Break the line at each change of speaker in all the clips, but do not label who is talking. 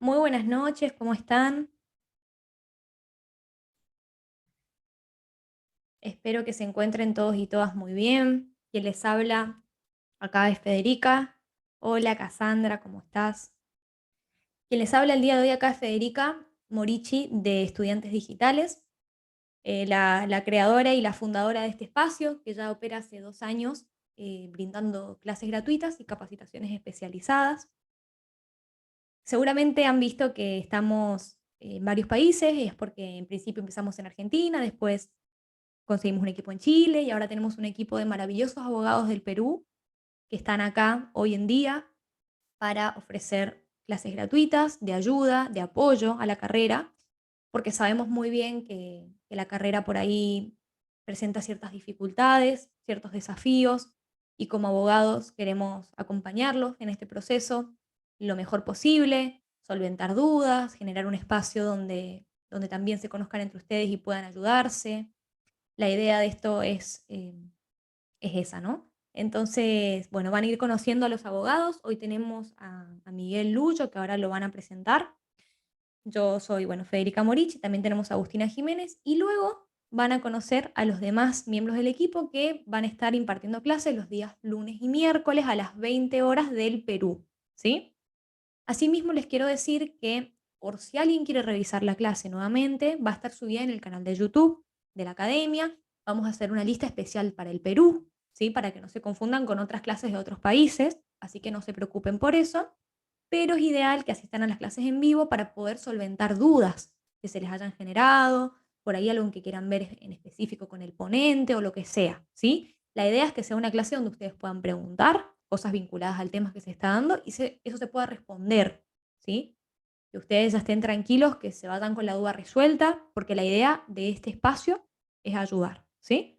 Muy buenas noches, ¿cómo están? Espero que se encuentren todos y todas muy bien. Quien les habla acá es Federica. Hola Cassandra, ¿cómo estás? Quien les habla el día de hoy acá es Federica Morici de Estudiantes Digitales, la creadora y la fundadora de este espacio que ya opera hace 2 años brindando clases gratuitas y capacitaciones especializadas. Seguramente han visto que estamos en varios países, y es porque en principio empezamos en Argentina, después conseguimos un equipo en Chile y ahora tenemos un equipo de maravillosos abogados del Perú que están acá hoy en día para ofrecer clases gratuitas, de ayuda, de apoyo a la carrera, porque sabemos muy bien que la carrera por ahí presenta ciertas dificultades, ciertos desafíos, y como abogados queremos acompañarlos en este proceso lo mejor posible, solventar dudas, generar un espacio donde también se conozcan entre ustedes y puedan ayudarse. La idea de esto es esa, ¿no? Entonces, bueno, van a ir conociendo a los abogados. Hoy tenemos a Miguel Luyo, que ahora lo van a presentar. Yo soy, bueno, Federica Morici, también tenemos a Agustina Jiménez, y luego van a conocer a los demás miembros del equipo que van a estar impartiendo clases los días lunes y miércoles a las 20 horas del Perú, ¿sí? Asimismo, les quiero decir que por si alguien quiere revisar la clase nuevamente, va a estar subida en el canal de YouTube de la academia. Vamos a hacer una lista especial para el Perú, ¿sí? Para que no se confundan con otras clases de otros países, así que no se preocupen por eso, pero es ideal que asistan a las clases en vivo para poder solventar dudas que se les hayan generado, por ahí algo que quieran ver en específico con el ponente o lo que sea, ¿sí? La idea es que sea una clase donde ustedes puedan preguntar cosas vinculadas al tema que se está dando y eso se pueda responder, ¿sí? Que ustedes ya estén tranquilos, que se vayan con la duda resuelta, porque la idea de este espacio es ayudar, ¿sí?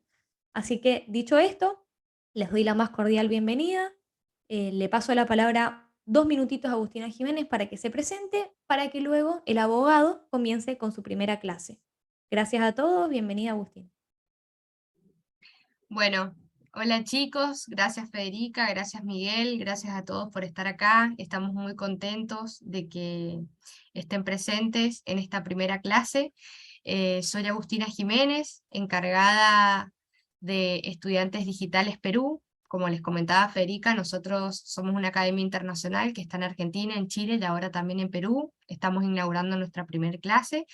Así que, dicho esto, les doy la más cordial bienvenida. Le paso la palabra 2 minutitos a Agustina Jiménez para que se presente, para que luego el abogado comience con su primera clase. Gracias a todos, bienvenida Agustina.
Bueno, hola chicos, gracias Federica, gracias Miguel, gracias a todos por estar acá. Estamos muy contentos de que estén presentes en esta primera clase. Soy Agustina Jiménez, encargada de Estudiantes Digitales Perú. Como les comentaba Federica, nosotros somos una academia internacional que está en Argentina, en Chile y ahora también en Perú. Estamos inaugurando nuestra primera clase.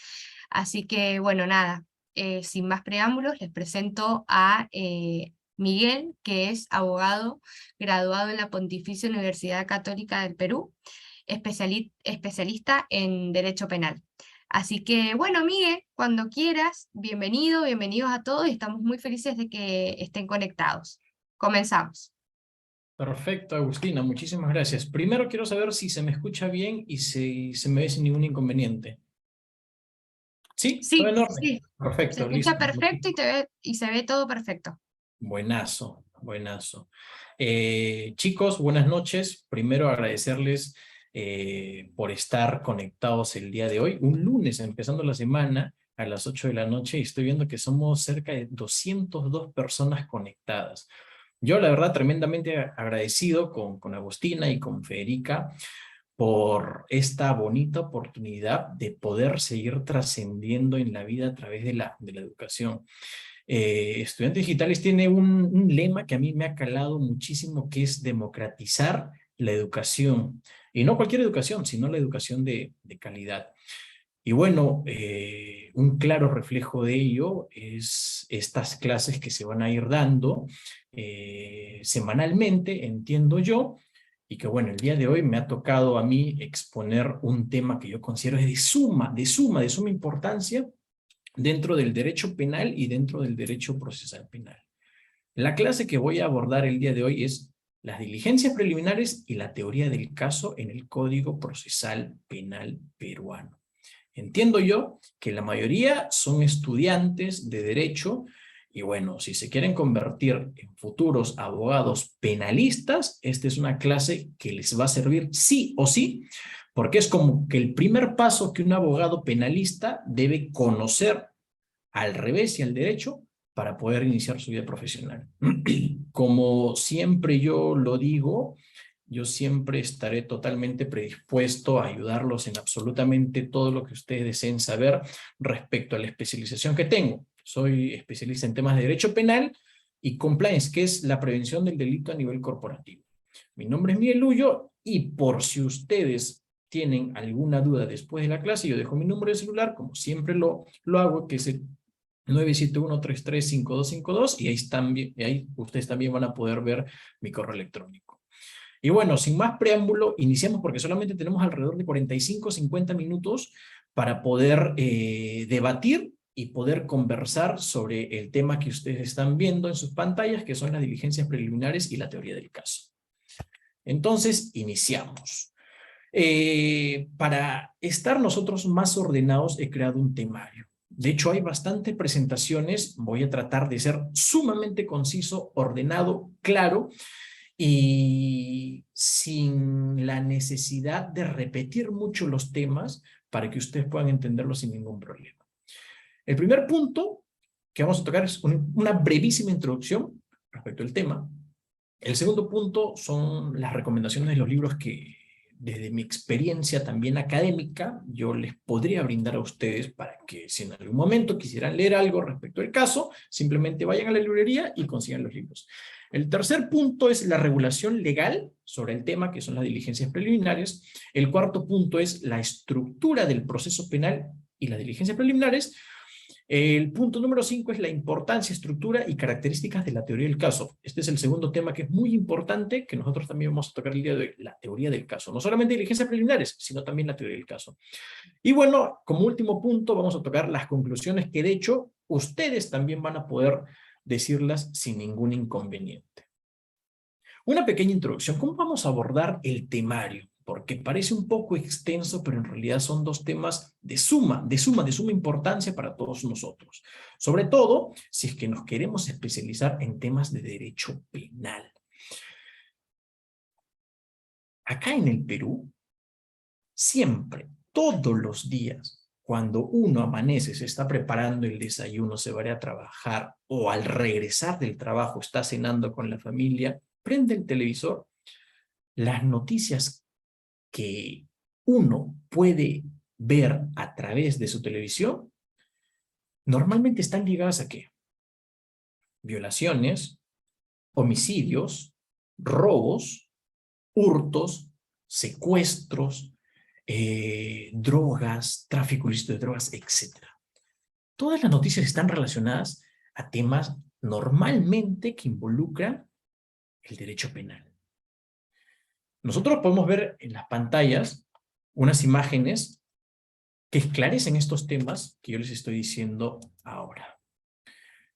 Así que, bueno, nada, sin más preámbulos, les presento a Miguel, que es abogado graduado en la Pontificia Universidad Católica del Perú, especialista en Derecho Penal. Así que, bueno, Miguel, cuando quieras, bienvenido, bienvenidos a todos y estamos muy felices de que estén conectados. Comenzamos.
Perfecto, Agustina, muchísimas gracias. Primero quiero saber si se me escucha bien y si se me ve sin ningún inconveniente. ¿Sí? ¿Todo
Sí,
en orden?
sí, se
Perfecto,
escucha
listo.
perfecto y se ve todo perfecto.
Buenazo, buenazo. Chicos, buenas noches. Primero agradecerles por estar conectados el día de hoy, un lunes empezando la semana a las 8 de la noche y estoy viendo que somos cerca de 202 personas conectadas. Yo, la verdad, tremendamente agradecido con Agustina y con Federica por esta bonita oportunidad de poder seguir trascendiendo en la vida a través de la educación. Estudiantes Digitales tiene un lema que a mí me ha calado muchísimo, que es democratizar la educación. Y no cualquier educación, sino la educación de calidad. Y bueno, un claro reflejo de ello es estas clases que se van a ir dando semanalmente, entiendo yo, y que bueno, el día de hoy me ha tocado a mí exponer un tema que yo considero es de suma importancia dentro del derecho penal y dentro del derecho procesal penal. La clase que voy a abordar el día de hoy es las diligencias preliminares y la teoría del caso en el Código Procesal Penal peruano. Entiendo yo que la mayoría son estudiantes de derecho y bueno, si se quieren convertir en futuros abogados penalistas, esta es una clase que les va a servir sí o sí, porque es como que el primer paso que un abogado penalista debe conocer al revés y al derecho para poder iniciar su vida profesional. Como siempre yo lo digo, Yo siempre estaré totalmente predispuesto a ayudarlos en absolutamente todo lo que ustedes deseen saber respecto a la especialización que tengo. Soy especialista en temas de derecho penal y compliance, que es la prevención del delito a nivel corporativo. Mi nombre es Miguel Ullo y por si ustedes tienen alguna duda después de la clase, yo dejo mi número de celular, como siempre lo hago, que es el 971-335252, y ahí ustedes también van a poder ver mi correo electrónico. Y bueno, sin más preámbulo, iniciamos porque solamente tenemos alrededor de 45-50 minutos para poder debatir y poder conversar sobre el tema que ustedes están viendo en sus pantallas, que son las diligencias preliminares y la teoría del caso. Entonces, iniciamos. Para estar nosotros más ordenados, he creado un temario. De hecho, hay bastantes presentaciones. Voy a tratar de ser sumamente conciso, ordenado, claro, y sin la necesidad de repetir mucho los temas para que ustedes puedan entenderlos sin ningún problema. El primer punto que vamos a tocar es una brevísima introducción respecto al tema. El segundo punto son las recomendaciones de los libros que, desde mi experiencia también académica, yo les podría brindar a ustedes para que si en algún momento quisieran leer algo respecto al caso, simplemente vayan a la librería y consigan los libros. El tercer punto es la regulación legal sobre el tema, que son las diligencias preliminares. El cuarto punto es la estructura del proceso penal y las diligencias preliminares. El punto número 5 es la importancia, estructura y características de la teoría del caso. Este es el segundo tema que es muy importante, que nosotros también vamos a tocar el día de hoy, la teoría del caso. No solamente diligencias preliminares, sino también la teoría del caso. Y bueno, como último punto, vamos a tocar las conclusiones que de hecho ustedes también van a poder decirlas sin ningún inconveniente. Una pequeña introducción. ¿Cómo vamos a abordar el temario? Porque parece un poco extenso, pero en realidad son dos temas de suma importancia para todos nosotros. Sobre todo, si es que nos queremos especializar en temas de derecho penal. Acá en el Perú, siempre, todos los días, cuando uno amanece, se está preparando el desayuno, se va a ir a trabajar, o al regresar del trabajo está cenando con la familia, prende el televisor, las noticias que uno puede ver a través de su televisión, normalmente están ligadas a ¿qué? Violaciones, homicidios, robos, hurtos, secuestros, drogas, tráfico ilícito de drogas, etc. Todas las noticias están relacionadas a temas normalmente que involucran el derecho penal. Nosotros podemos ver en las pantallas unas imágenes que esclarecen estos temas que yo les estoy diciendo ahora.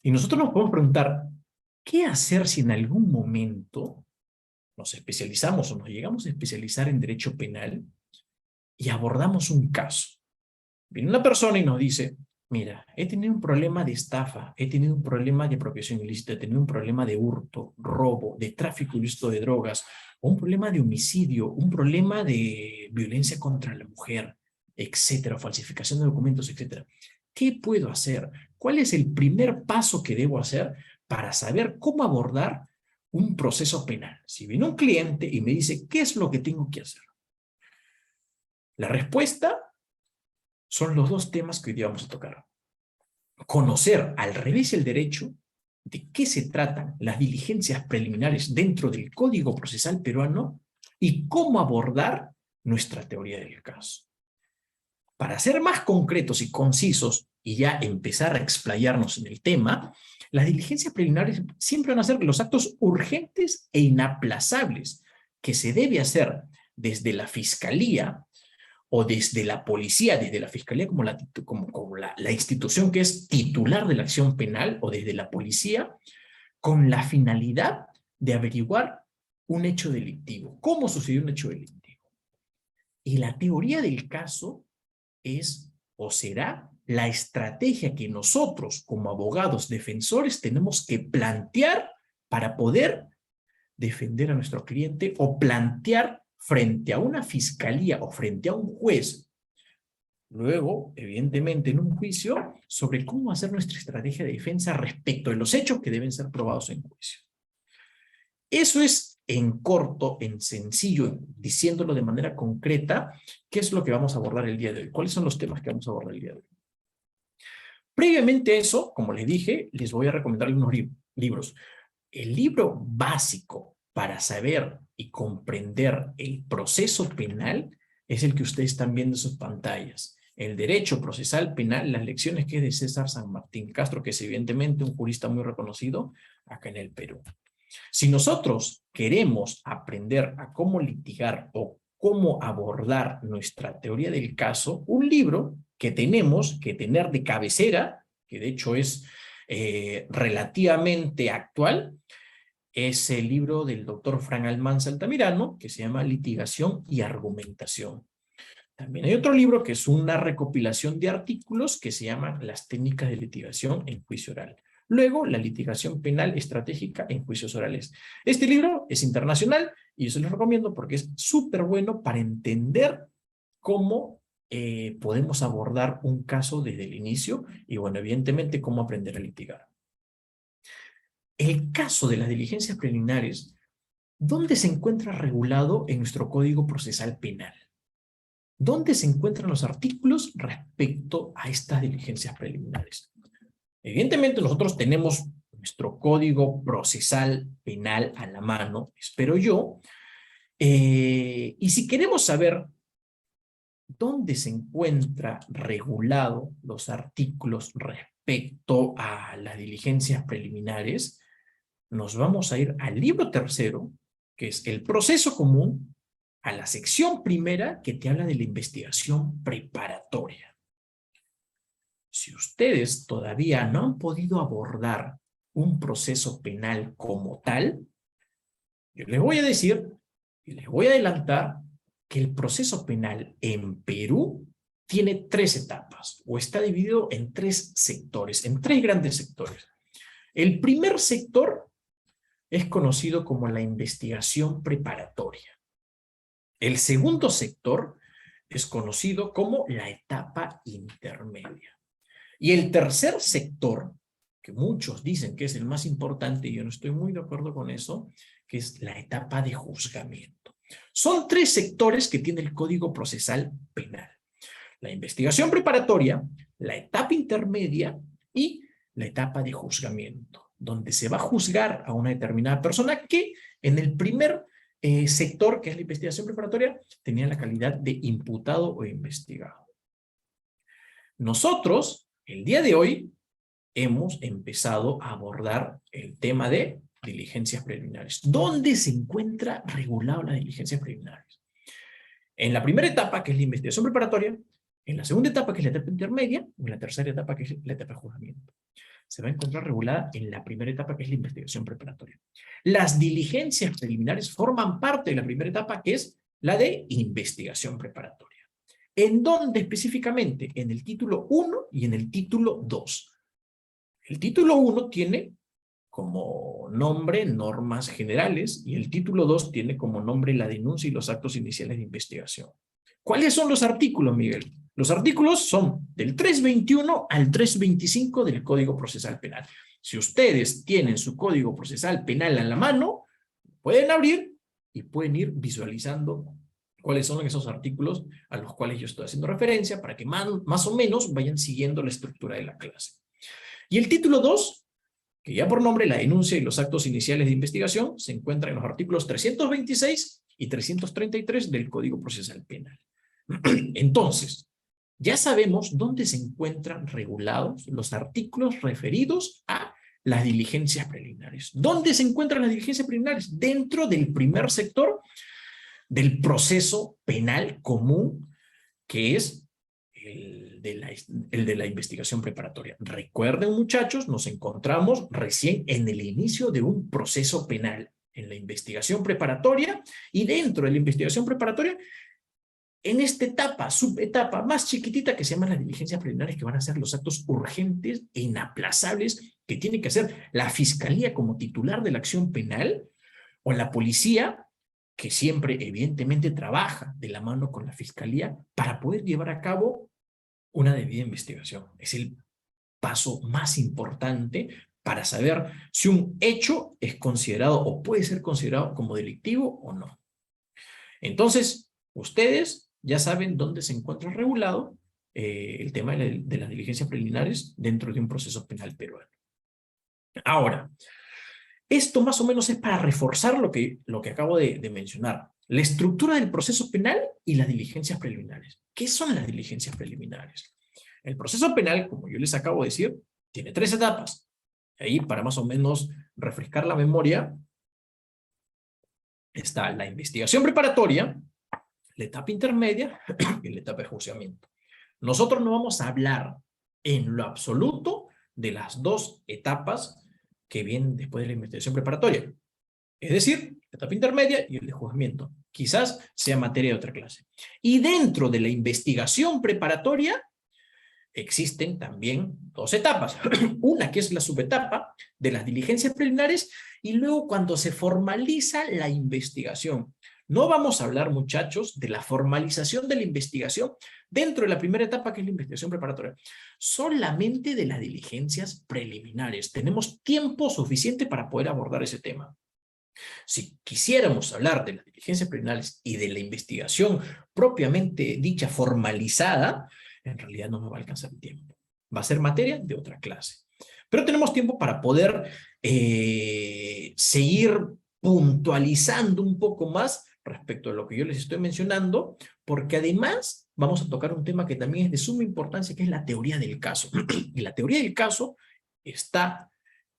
Y nosotros nos podemos preguntar, ¿qué hacer si en algún momento nos especializamos o nos llegamos a especializar en derecho penal y abordamos un caso? Viene una persona y nos dice, mira, he tenido un problema de estafa, he tenido un problema de apropiación ilícita, he tenido un problema de hurto, robo, de tráfico ilícito de drogas, un problema de homicidio, un problema de violencia contra la mujer, etcétera, falsificación de documentos, etcétera. ¿Qué puedo hacer? ¿Cuál es el primer paso que debo hacer para saber cómo abordar un proceso penal? Si viene un cliente y me dice, ¿qué es lo que tengo que hacer? La respuesta son los dos temas que hoy día vamos a tocar. Conocer al revés el derecho, de qué se tratan las diligencias preliminares dentro del Código Procesal peruano y cómo abordar nuestra teoría del caso. Para ser más concretos y concisos y ya empezar a explayarnos en el tema, las diligencias preliminares siempre van a ser los actos urgentes e inaplazables que se debe hacer desde la Fiscalía o desde la policía, desde la Fiscalía como la institución que es titular de la acción penal, o desde la policía, con la finalidad de averiguar un hecho delictivo. ¿Cómo sucedió un hecho delictivo? Y la teoría del caso es o será la estrategia que nosotros como abogados defensores tenemos que plantear para poder defender a nuestro cliente o plantear frente a una fiscalía o frente a un juez, luego, evidentemente, en un juicio, sobre cómo hacer nuestra estrategia de defensa respecto de los hechos que deben ser probados en juicio. Eso es en corto, en sencillo, diciéndolo de manera concreta, qué es lo que vamos a abordar el día de hoy, cuáles son los temas que vamos a abordar el día de hoy. Previamente a eso, como les dije, les voy a recomendar unos libros. El libro básico para saber y comprender el proceso penal es el que ustedes están viendo en sus pantallas. El Derecho Procesal Penal, las lecciones que es de César San Martín Castro, que es evidentemente un jurista muy reconocido acá en el Perú. Si nosotros queremos aprender a cómo litigar o cómo abordar nuestra teoría del caso, un libro que tenemos que tener de cabecera, que de hecho es relativamente actual, es el libro del doctor Fran Almanza Altamirano, que se llama Litigación y Argumentación. También hay otro libro que es una recopilación de artículos que se llama Las técnicas de litigación en juicio oral. Luego, la litigación penal estratégica en juicios orales. Este libro es internacional y yo se los recomiendo porque es súper bueno para entender cómo podemos abordar un caso desde el inicio y, bueno, evidentemente, cómo aprender a litigar. El caso de las diligencias preliminares, ¿dónde se encuentra regulado en nuestro Código Procesal Penal? ¿Dónde se encuentran los artículos respecto a estas diligencias preliminares? Evidentemente nosotros tenemos nuestro Código Procesal Penal a la mano, espero yo, y si queremos saber dónde se encuentra regulado los artículos respecto a las diligencias preliminares, nos vamos a ir al libro tercero, que es el proceso común, a la sección primera que te habla de la investigación preparatoria. Si ustedes todavía no han podido abordar un proceso penal como tal, yo les voy a decir y les voy a adelantar que el proceso penal en Perú tiene 3 etapas, o está dividido en 3 sectores, en 3 grandes sectores. El primer sector es conocido como la investigación preparatoria. El segundo sector es conocido como la etapa intermedia. Y el tercer sector, que muchos dicen que es el más importante, y yo no estoy muy de acuerdo con eso, que es la etapa de juzgamiento. Son 3 sectores que tiene el Código Procesal Penal. La investigación preparatoria, la etapa intermedia y la etapa de juzgamiento, donde se va a juzgar a una determinada persona que en el primer sector, que es la investigación preparatoria, tenía la calidad de imputado o investigado. Nosotros, el día de hoy, hemos empezado a abordar el tema de diligencias preliminares. ¿Dónde se encuentra regulado las diligencias preliminares? En la primera etapa, que es la investigación preparatoria, en la segunda etapa, que es la etapa intermedia, o en la tercera etapa, que es la etapa de juzgamiento. Se va a encontrar regulada en la primera etapa, que es la investigación preparatoria. Las diligencias preliminares forman parte de la primera etapa, que es la de investigación preparatoria. ¿En dónde específicamente? En el título 1 y en el título 2. El título 1 tiene como nombre normas generales y el título 2 tiene como nombre la denuncia y los actos iniciales de investigación. ¿Cuáles son los artículos, Miguel? Los artículos son del 321 al 325 del Código Procesal Penal. Si ustedes tienen su Código Procesal Penal en la mano, pueden abrir y pueden ir visualizando cuáles son esos artículos a los cuales yo estoy haciendo referencia para que más o menos vayan siguiendo la estructura de la clase. Y el título 2, que ya por nombre la denuncia y los actos iniciales de investigación, se encuentra en los artículos 326 y 333 del Código Procesal Penal. Entonces, ya sabemos dónde se encuentran regulados los artículos referidos a las diligencias preliminares. ¿Dónde se encuentran las diligencias preliminares? Dentro del primer sector del proceso penal común, que es el de la investigación preparatoria. Recuerden, muchachos, nos encontramos recién en el inicio de un proceso penal, en la investigación preparatoria, y dentro de la investigación preparatoria, en esta etapa, subetapa más chiquitita que se llama las diligencias preliminares, que van a ser los actos urgentes e inaplazables que tiene que hacer la Fiscalía como titular de la acción penal, o la policía, que siempre evidentemente trabaja de la mano con la Fiscalía para poder llevar a cabo una debida investigación. Es el paso más importante para saber si un hecho es considerado o puede ser considerado como delictivo o no. Entonces, ustedes ya saben dónde se encuentra regulado el tema de las diligencias preliminares dentro de un proceso penal peruano. Ahora, esto más o menos es para reforzar lo que acabo de mencionar. La estructura del proceso penal y las diligencias preliminares. ¿Qué son las diligencias preliminares? El proceso penal, como yo les acabo de decir, tiene 3 etapas. Ahí, para más o menos refrescar la memoria, está la investigación preparatoria, la etapa intermedia y la etapa de juzgamiento. Nosotros no vamos a hablar en lo absoluto de las 2 etapas que vienen después de la investigación preparatoria. Es decir, la etapa intermedia y el de juzgamiento. Quizás sea materia de otra clase. Y dentro de la investigación preparatoria existen también 2 etapas. Una que es la subetapa de las diligencias preliminares y luego cuando se formaliza la investigación. No vamos a hablar, muchachos, de la formalización de la investigación dentro de la primera etapa, que es la investigación preparatoria. Solamente de las diligencias preliminares. Tenemos tiempo suficiente para poder abordar ese tema. Si quisiéramos hablar de las diligencias preliminares y de la investigación propiamente dicha formalizada, en realidad no me va a alcanzar el tiempo. Va a ser materia de otra clase. Pero tenemos tiempo para poder seguir puntualizando un poco más respecto a lo que yo les estoy mencionando, porque además vamos a tocar un tema que también es de suma importancia, que es la teoría del caso. Y la teoría del caso está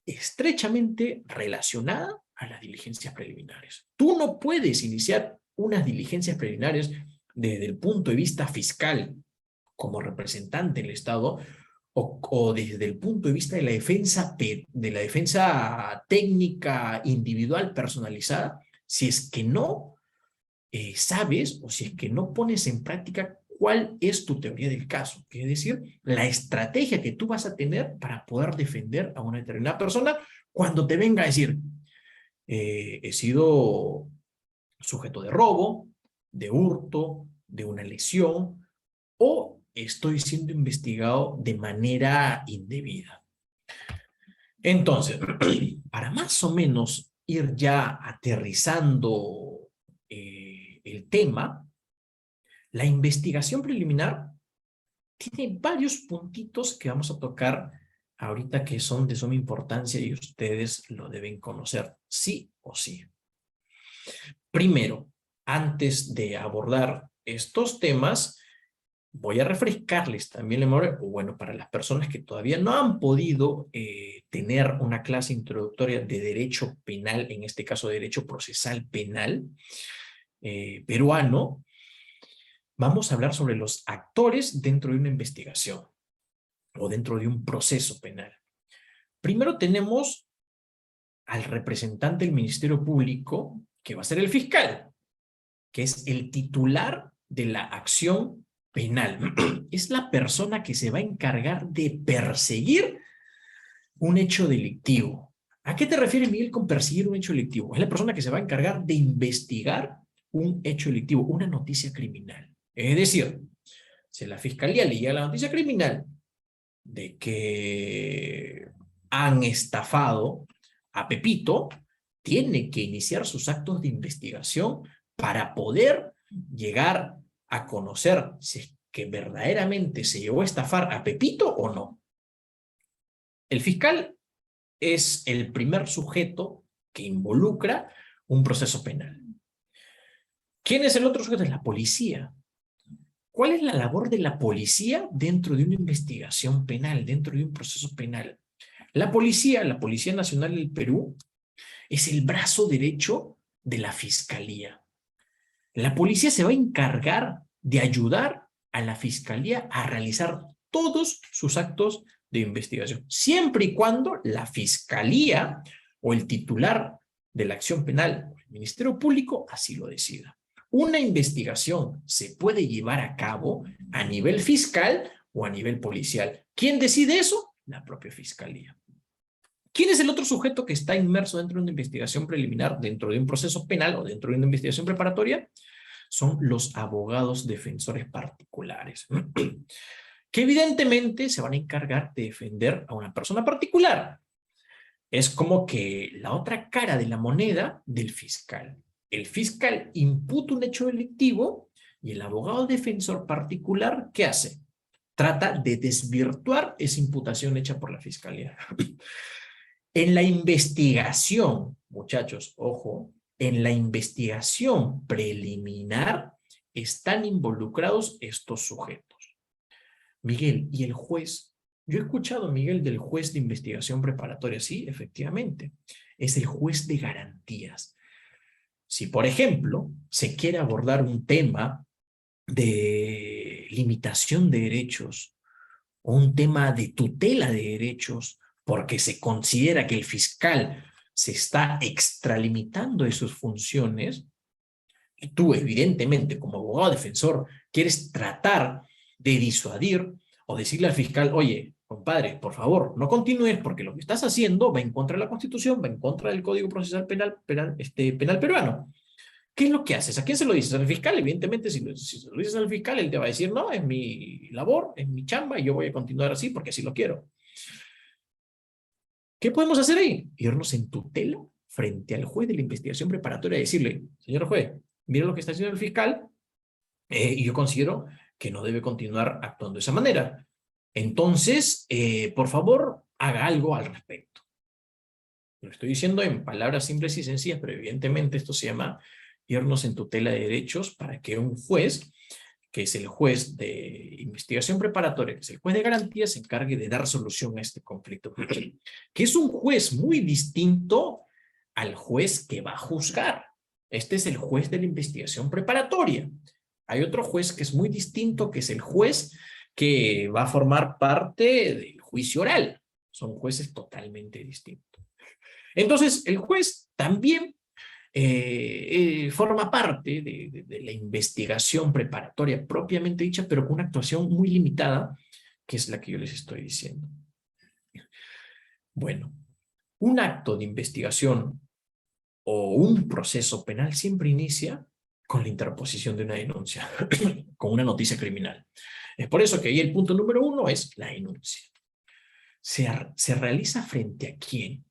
estrechamente relacionada a las diligencias preliminares. Tú no puedes iniciar unas diligencias preliminares desde el punto de vista fiscal como representante del Estado o desde el punto de vista de la defensa técnica individual personalizada si es que no sabes o si es que no pones en práctica cuál es tu teoría del caso, es decir, la estrategia que tú vas a tener para poder defender a una determinada persona cuando te venga a decir, he sido sujeto de robo, de hurto, de una lesión, o estoy siendo investigado de manera indebida. Entonces, para más o menos ir ya aterrizando el tema, la investigación preliminar tiene varios puntitos que vamos a tocar ahorita que son de suma importancia y ustedes lo deben conocer, sí o sí. Primero, antes de abordar estos temas, voy a refrescarles también la memoria, o bueno, para las personas que todavía no han podido tener una clase introductoria de derecho penal, en este caso de derecho procesal penal peruano, vamos a hablar sobre los actores dentro de una investigación o dentro de un proceso penal. Primero tenemos al representante del Ministerio Público, que va a ser el fiscal, que es el titular de la acción penal. Es la persona que se va a encargar de perseguir un hecho delictivo. ¿A qué te refieres, Miguel, con perseguir un hecho delictivo? Es la persona que se va a encargar de investigar un hecho delictivo, una noticia criminal. Es decir, si a la fiscalía le llega la noticia criminal de que han estafado a Pepito, tiene que iniciar sus actos de investigación para poder llegar a conocer si es que verdaderamente se llegó a estafar a Pepito o no. El fiscal es el primer sujeto que involucra un proceso penal. ¿Quién es el otro sujeto? Es la policía. ¿Cuál es la labor de la policía dentro de una investigación penal, dentro de un proceso penal? La Policía Nacional del Perú, es el brazo derecho de la Fiscalía. La policía se va a encargar de ayudar a la Fiscalía a realizar todos sus actos de investigación, siempre y cuando la Fiscalía o el titular de la acción penal o el Ministerio Público así lo decida. Una investigación se puede llevar a cabo a nivel fiscal o a nivel policial. ¿Quién decide eso? La propia Fiscalía. ¿Quién es el otro sujeto que está inmerso dentro de una investigación preliminar, dentro de un proceso penal o dentro de una investigación preparatoria? Son los abogados defensores particulares, que evidentemente se van a encargar de defender a una persona particular. Es como que la otra cara de la moneda del fiscal. El fiscal imputa un hecho delictivo y el abogado defensor particular, ¿qué hace? Trata de desvirtuar esa imputación hecha por la fiscalía. En la investigación, muchachos, ojo, en la investigación preliminar están involucrados estos sujetos. Miguel, ¿y el juez? Yo he escuchado, Miguel, del juez de investigación preparatoria. Sí, efectivamente, es el juez de garantías. Si, por ejemplo, se quiere abordar un tema de limitación de derechos o un tema de tutela de derechos, porque se considera que el fiscal se está extralimitando de sus funciones, y tú, evidentemente, como abogado defensor, quieres tratar de disuadir o decirle al fiscal, oye, compadre, por favor, no continúes porque lo que estás haciendo va en contra de la Constitución, va en contra del Código Procesal Penal peruano. ¿Qué es lo que haces? ¿A quién se lo dices? ¿Al fiscal? Evidentemente, si se lo dices al fiscal, él te va a decir, no, es mi labor, es mi chamba y yo voy a continuar así porque así lo quiero. ¿Qué podemos hacer ahí? Irnos en tutela frente al juez de la investigación preparatoria y decirle, señor juez, mira lo que está haciendo el fiscal y yo considero que no debe continuar actuando de esa manera. Entonces, por favor, haga algo al respecto. Lo estoy diciendo en palabras simples y sencillas, pero evidentemente esto se llama irnos en tutela de derechos para que un juez, que es el juez de investigación preparatoria, que es el juez de garantía, se encargue de dar solución a este conflicto. Que es un juez muy distinto al juez que va a juzgar. Este es el juez de la investigación preparatoria. Hay otro juez que es muy distinto, que es el juez que va a formar parte del juicio oral. Son jueces totalmente distintos. Entonces, el juez también forma parte de la investigación preparatoria propiamente dicha, pero con una actuación muy limitada, que es la que yo les estoy diciendo. Bueno, un acto de investigación o un proceso penal siempre inicia con la interposición de una denuncia, con una noticia criminal. Es por eso que ahí el punto número 1 es la denuncia. ¿Se realiza frente a quién?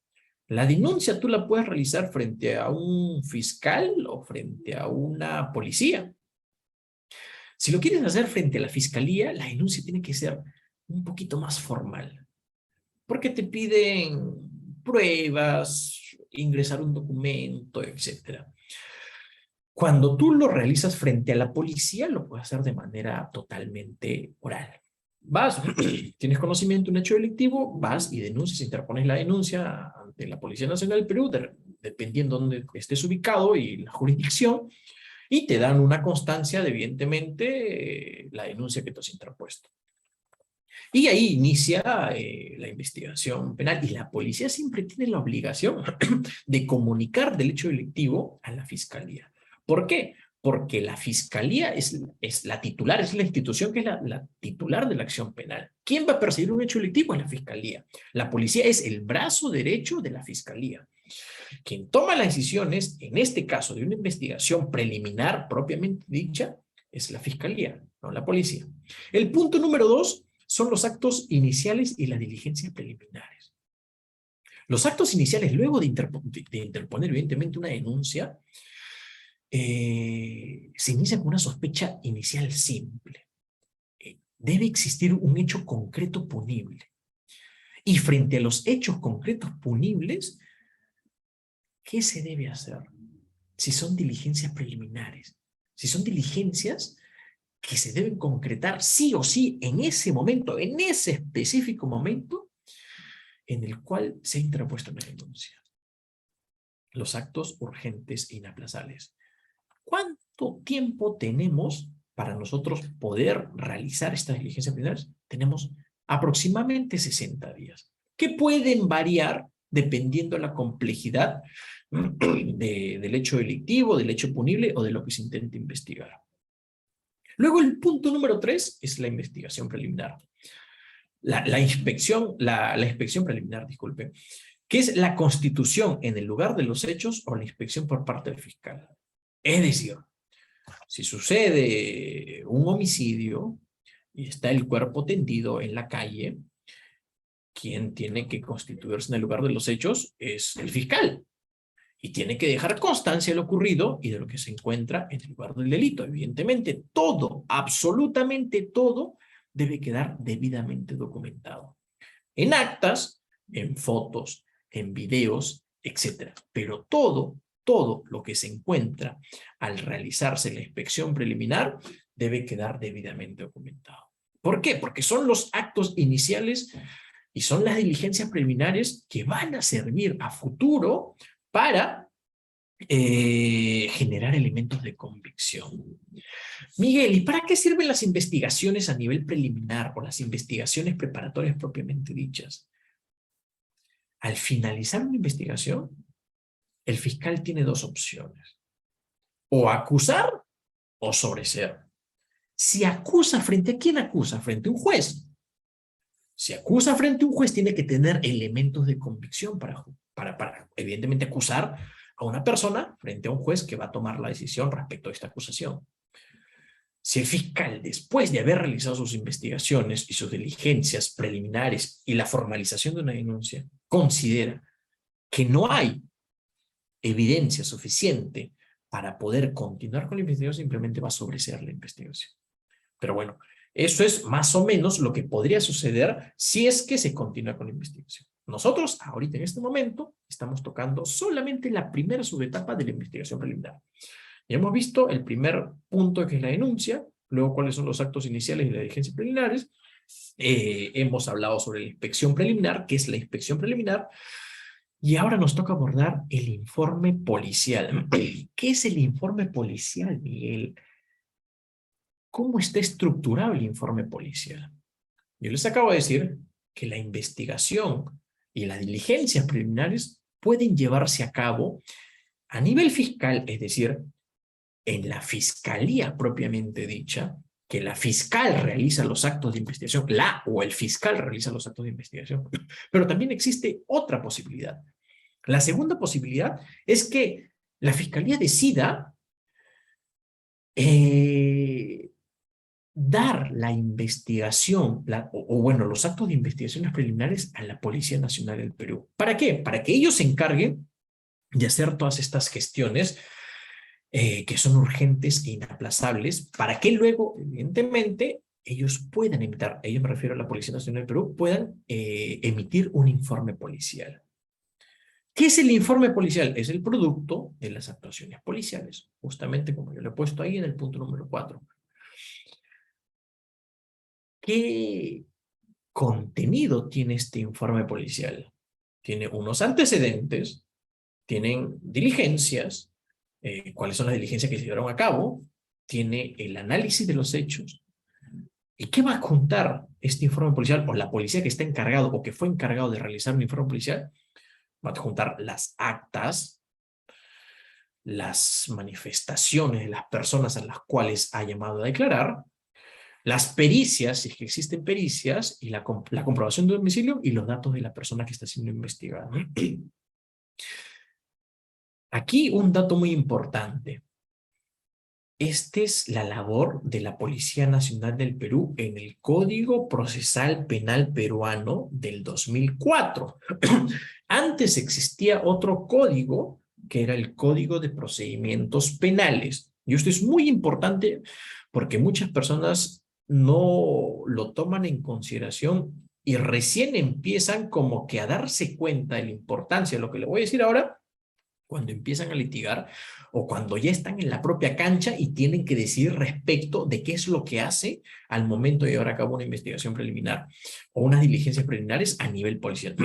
La denuncia tú la puedes realizar frente a un fiscal o frente a una policía. Si lo quieres hacer frente a la fiscalía, la denuncia tiene que ser un poquito más formal, porque te piden pruebas, ingresar un documento, etc. Cuando tú lo realizas frente a la policía, lo puedes hacer de manera totalmente oral. Vas, tienes conocimiento de un hecho delictivo, vas y denuncias, interpones la denuncia ante la Policía Nacional del Perú, dependiendo de dónde estés ubicado y la jurisdicción, y te dan una constancia de, evidentemente, la denuncia que tú has interpuesto. Y ahí inicia la investigación penal, y la policía siempre tiene la obligación de comunicar del hecho delictivo a la fiscalía. ¿Por qué? Porque la fiscalía es la titular, es la institución que es la titular de la acción penal. ¿Quién va a perseguir un hecho delictivo? Es la fiscalía. La policía es el brazo derecho de la fiscalía. Quien toma las decisiones, en este caso de una investigación preliminar propiamente dicha, es la fiscalía, no la policía. El punto número 2 son los actos iniciales y las diligencias preliminares. Los actos iniciales, luego de interponer evidentemente una denuncia, se inicia con una sospecha inicial simple. Debe existir un hecho concreto punible. Y frente a los hechos concretos punibles, ¿qué se debe hacer? Si son diligencias preliminares, si son diligencias que se deben concretar sí o sí en ese momento, en ese específico momento en el cual se ha interpuesto una denuncia. Los actos urgentes e inaplazables. ¿Cuánto tiempo tenemos para nosotros poder realizar estas diligencias preliminares? Tenemos aproximadamente 60 días, que pueden variar dependiendo de la complejidad del hecho delictivo, del hecho punible o de lo que se intente investigar. Luego el punto número 3 es la investigación preliminar. La inspección preliminar, disculpe, que es la constitución en el lugar de los hechos o la inspección por parte del fiscal. Es decir, si sucede un homicidio y está el cuerpo tendido en la calle, quien tiene que constituirse en el lugar de los hechos es el fiscal. Y tiene que dejar constancia de lo ocurrido y de lo que se encuentra en el lugar del delito. Evidentemente, todo, absolutamente todo, debe quedar debidamente documentado. En actas, en fotos, en videos, etc. Pero todo lo que se encuentra al realizarse la inspección preliminar debe quedar debidamente documentado. ¿Por qué? Porque son los actos iniciales y son las diligencias preliminares que van a servir a futuro para generar elementos de convicción. Miguel, ¿y para qué sirven las investigaciones a nivel preliminar o las investigaciones preparatorias propiamente dichas? Al finalizar una investigación, el fiscal tiene dos opciones: o acusar o sobreseer. Si acusa, ¿frente a quién acusa? Frente a un juez. Si acusa frente a un juez, tiene que tener elementos de convicción para evidentemente acusar a una persona frente a un juez que va a tomar la decisión respecto a esta acusación. Si el fiscal, después de haber realizado sus investigaciones y sus diligencias preliminares y la formalización de una denuncia, considera que no hay evidencia suficiente para poder continuar con la investigación, simplemente va a sobreseer la investigación. Pero bueno, eso es más o menos lo que podría suceder si es que se continúa con la investigación. Nosotros, ahorita en este momento, estamos tocando solamente la primera subetapa de la investigación preliminar. Ya hemos visto el primer punto, que es la denuncia, luego cuáles son los actos iniciales y las diligencias preliminares. Hemos hablado sobre la inspección preliminar, que es la inspección preliminar, y ahora nos toca abordar el informe policial. ¿Qué es el informe policial, Miguel? ¿Cómo está estructurado el informe policial? Yo les acabo de decir que la investigación y las diligencias preliminares pueden llevarse a cabo a nivel fiscal, es decir, en la fiscalía propiamente dicha, que la fiscal realiza los actos de investigación, la o el fiscal realiza los actos de investigación. Pero también existe otra posibilidad. La segunda posibilidad es que la fiscalía decida dar la investigación, bueno, los actos de investigaciones preliminares a la Policía Nacional del Perú. ¿Para qué? Para que ellos se encarguen de hacer todas estas gestiones que son urgentes e inaplazables, para que luego, evidentemente, ellos puedan emitir, ellos me refiero a la Policía Nacional del Perú, puedan emitir un informe policial. ¿Qué es el informe policial? Es el producto de las actuaciones policiales, justamente como yo lo he puesto ahí en el punto número 4. ¿Qué contenido tiene este informe policial? Tiene unos antecedentes, tienen diligencias, cuáles son las diligencias que se llevaron a cabo, tiene el análisis de los hechos. ¿Y qué va a contar este informe policial? O la policía que está encargado o que fue encargado de realizar un informe policial va a juntar las actas, las manifestaciones de las personas a las cuales ha llamado a declarar, las pericias, si es que existen pericias, y la comprobación de domicilio y los datos de la persona que está siendo investigada. Aquí un dato muy importante. Esta es la labor de la Policía Nacional del Perú en el Código Procesal Penal Peruano del 2004. Antes existía otro código, que era el Código de Procedimientos Penales. Y esto es muy importante porque muchas personas no lo toman en consideración y recién empiezan como que a darse cuenta de la importancia de lo que le voy a decir ahora, cuando empiezan a litigar o cuando ya están en la propia cancha y tienen que decidir respecto de qué es lo que hace al momento de llevar a cabo una investigación preliminar o unas diligencias preliminares a nivel policial.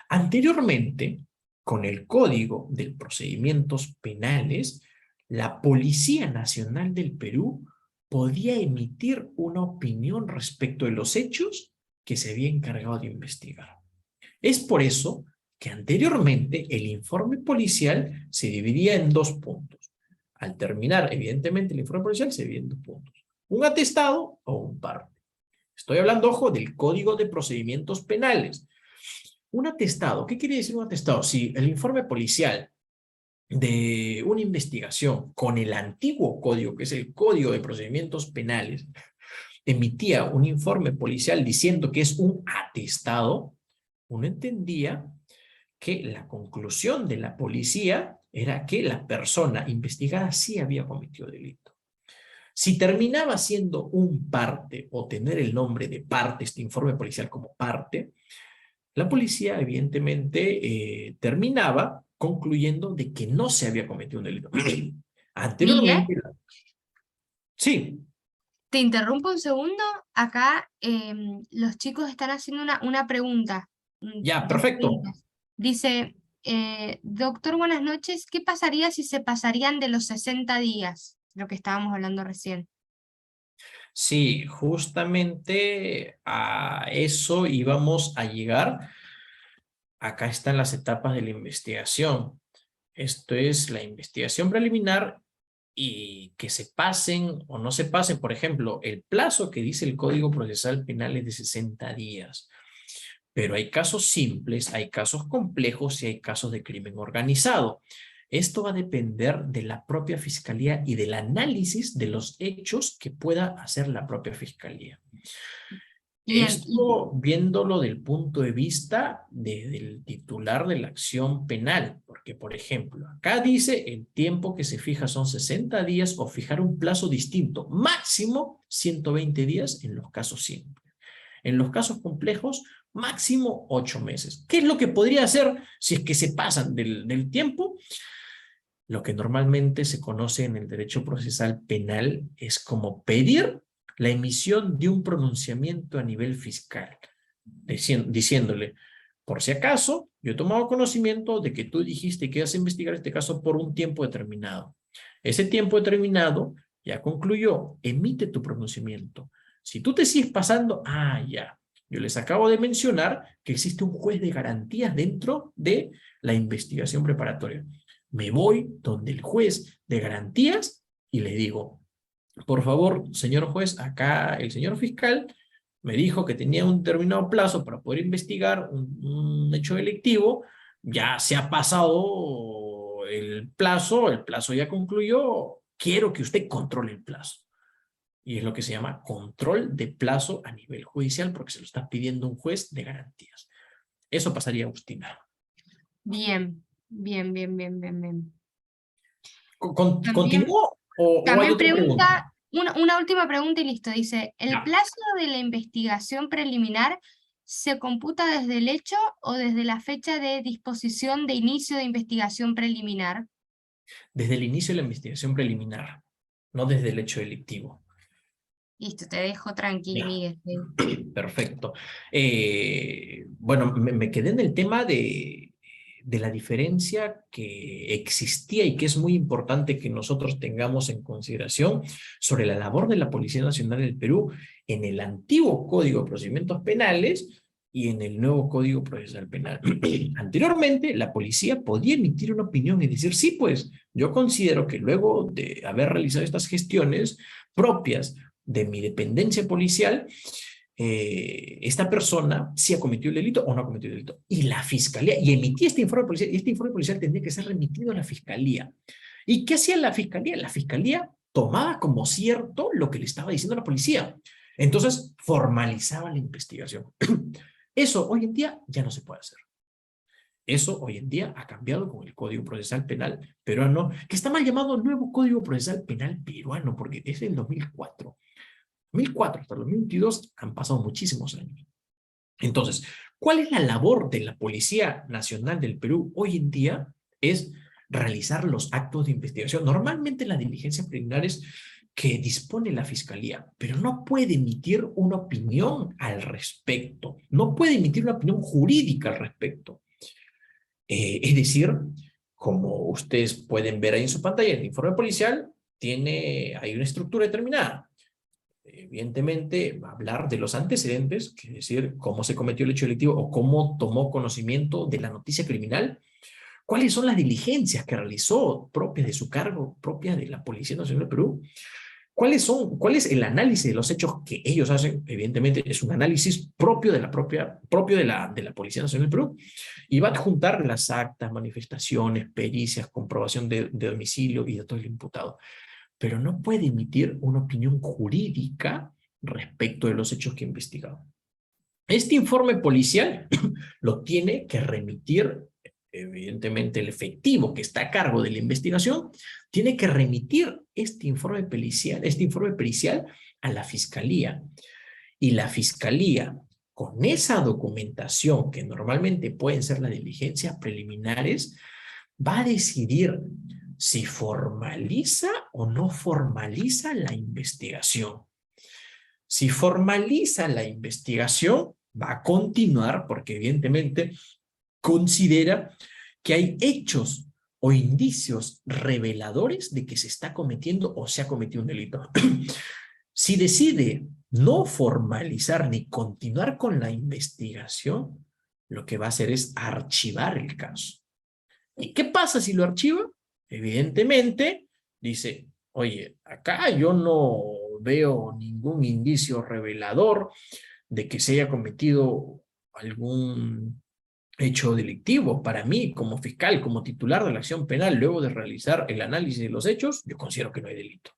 Anteriormente, con el Código de Procedimientos Penales, la Policía Nacional del Perú podía emitir una opinión respecto de los hechos que se había encargado de investigar. Es por eso que anteriormente el informe policial se dividía en dos puntos. Al terminar, evidentemente, el informe policial se divide en dos puntos: un atestado o un parte. Estoy hablando, ojo, del Código de Procedimientos Penales. Un atestado, ¿qué quiere decir un atestado? Si el informe policial de una investigación con el antiguo código, que es el Código de Procedimientos Penales, emitía un informe policial diciendo que es un atestado, uno entendía que la conclusión de la policía era que la persona investigada sí había cometido delito. Si terminaba siendo un parte o tener el nombre de parte, este informe policial como parte, la policía evidentemente terminaba concluyendo de que no se había cometido un delito.
Miguel,
Anteriormente, sí,
te interrumpo un segundo. Acá los chicos están haciendo una pregunta.
ya,
Dos
perfecto.
preguntas. Dice, doctor, buenas noches. ¿Qué pasaría si se pasarían de los 60 días? Lo que estábamos hablando recién.
Sí, justamente a eso íbamos a llegar. Acá están las etapas de la investigación. Esto es la investigación preliminar y que se pasen o no se pasen. Por ejemplo, el plazo que dice el Código Procesal Penal es de 60 días. Pero hay casos simples, hay casos complejos y hay casos de crimen organizado. Esto va a depender de la propia fiscalía y del análisis de los hechos que pueda hacer la propia fiscalía.
Bien,
Esto viéndolo del punto de vista del titular de la acción penal, porque por ejemplo, acá dice el tiempo que se fija son 60 días o fijar un plazo distinto, máximo 120 días en los casos simples. En los casos complejos, máximo 8 meses. ¿Qué es lo que podría hacer si es que se pasan del tiempo? Lo que normalmente se conoce en el derecho procesal penal es como pedir la emisión de un pronunciamiento a nivel fiscal, diciéndole, por si acaso, yo he tomado conocimiento de que tú dijiste que ibas a investigar este caso por un tiempo determinado. Ese tiempo determinado ya concluyó, emite tu pronunciamiento. Si tú te sigues pasando, ya, yo les acabo de mencionar que existe un juez de garantías dentro de la investigación preparatoria. Me voy donde el juez de garantías y le digo, por favor, señor juez, acá el señor fiscal me dijo que tenía un determinado plazo para poder investigar un hecho delictivo, ya se ha pasado el plazo ya concluyó, quiero que usted controle el plazo. Y es lo que se llama control de plazo a nivel judicial porque se lo está pidiendo un juez de garantías. Eso pasaría, Agustina.
bien, bien, bien, bien, bien, bien. También,
¿Continúo o hay
también
otra pregunta?
pregunta, una última pregunta y listo. Dice, ¿el
Ya.
plazo de la investigación preliminar se computa desde el hecho o desde la fecha de disposición de inicio de investigación preliminar?
Desde el inicio de la investigación preliminar, no desde el hecho delictivo.
Listo, te dejo tranquilo,
Ya,
Miguel.
perfecto. Bueno, me quedé en el tema de la diferencia que existía y que es muy importante que nosotros tengamos en consideración sobre la labor de la Policía Nacional del Perú en el antiguo Código de Procedimientos Penales y en el nuevo Código Procesal Penal. Anteriormente, la policía podía emitir una opinión y decir, sí, pues, yo considero que luego de haber realizado estas gestiones propias de mi dependencia policial, esta persona sí ha cometido el delito o no ha cometido el delito. Y la fiscalía, y emitía este informe policial, y este informe policial tendría que ser remitido a la fiscalía. ¿Y qué hacía la fiscalía? La fiscalía tomaba como cierto lo que le estaba diciendo la policía. Entonces, formalizaba la investigación. Eso hoy en día ya no se puede hacer. Eso hoy en día ha cambiado con el Código Procesal Penal peruano, que está mal llamado Nuevo Código Procesal Penal Peruano, porque es del 2004. 2004 hasta el 2022 han pasado muchísimos años. Entonces, ¿cuál es la labor de la Policía Nacional del Perú hoy en día? Es realizar los actos de investigación. Normalmente las diligencias preliminares que dispone la Fiscalía, pero no puede emitir una opinión al respecto. No puede emitir una opinión jurídica al respecto. Es decir, como ustedes pueden ver ahí en su pantalla, el informe policial hay una estructura determinada. Evidentemente, hablar de los antecedentes, que es decir, cómo se cometió el hecho delictivo o cómo tomó conocimiento de la noticia criminal, cuáles son las diligencias que realizó propias de su cargo, propias de la Policía Nacional del Perú, cuál es el análisis de los hechos que ellos hacen. Evidentemente es un análisis propio de la Policía Nacional del Perú, y va a adjuntar las actas, manifestaciones, pericias, comprobación de domicilio y datos del imputado, pero no puede emitir una opinión jurídica respecto de los hechos que he investigado. Este informe policial lo tiene que remitir, evidentemente el efectivo que está a cargo de la investigación, tiene que remitir este informe pericial a la fiscalía. Y la fiscalía, con esa documentación que normalmente pueden ser las diligencias preliminares, va a decidir si formaliza o no formaliza la investigación. Si formaliza la investigación, va a continuar porque evidentemente considera que hay hechos o indicios reveladores de que se está cometiendo o se ha cometido un delito. Si decide no formalizar ni continuar con la investigación, lo que va a hacer es archivar el caso. ¿Y qué pasa si lo archiva? Evidentemente, dice, oye, acá yo no veo ningún indicio revelador de que se haya cometido algún hecho delictivo. Para mí, como fiscal, como titular de la acción penal, luego de realizar el análisis de los hechos, yo considero que no hay delito.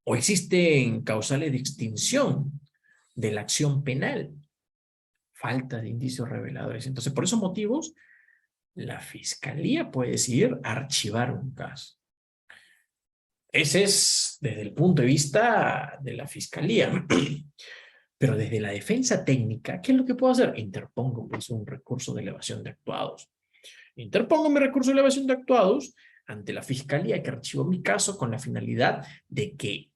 O existen causales de extinción de la acción penal, falta de indicios reveladores. Entonces, por esos motivos, la fiscalía puede decidir archivar un caso. Ese es desde el punto de vista de la fiscalía. Pero desde la defensa técnica, ¿qué es lo que puedo hacer? Interpongo pues un recurso de elevación de actuados. Interpongo mi recurso de elevación de actuados ante la fiscalía que archivó mi caso con la finalidad de que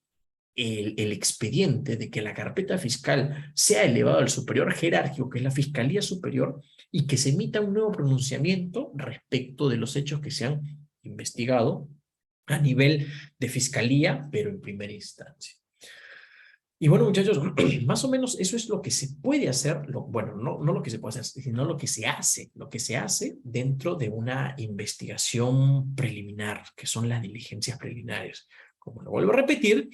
el expediente, de que la carpeta fiscal sea elevado al superior jerárquico, que es la Fiscalía Superior, y que se emita un nuevo pronunciamiento respecto de los hechos que se han investigado a nivel de fiscalía, pero en primera instancia. Y bueno, muchachos, más o menos eso es lo que se puede hacer, bueno, no lo que se puede hacer, sino lo que se hace dentro de una investigación preliminar, que son las diligencias preliminares. Como lo vuelvo a repetir,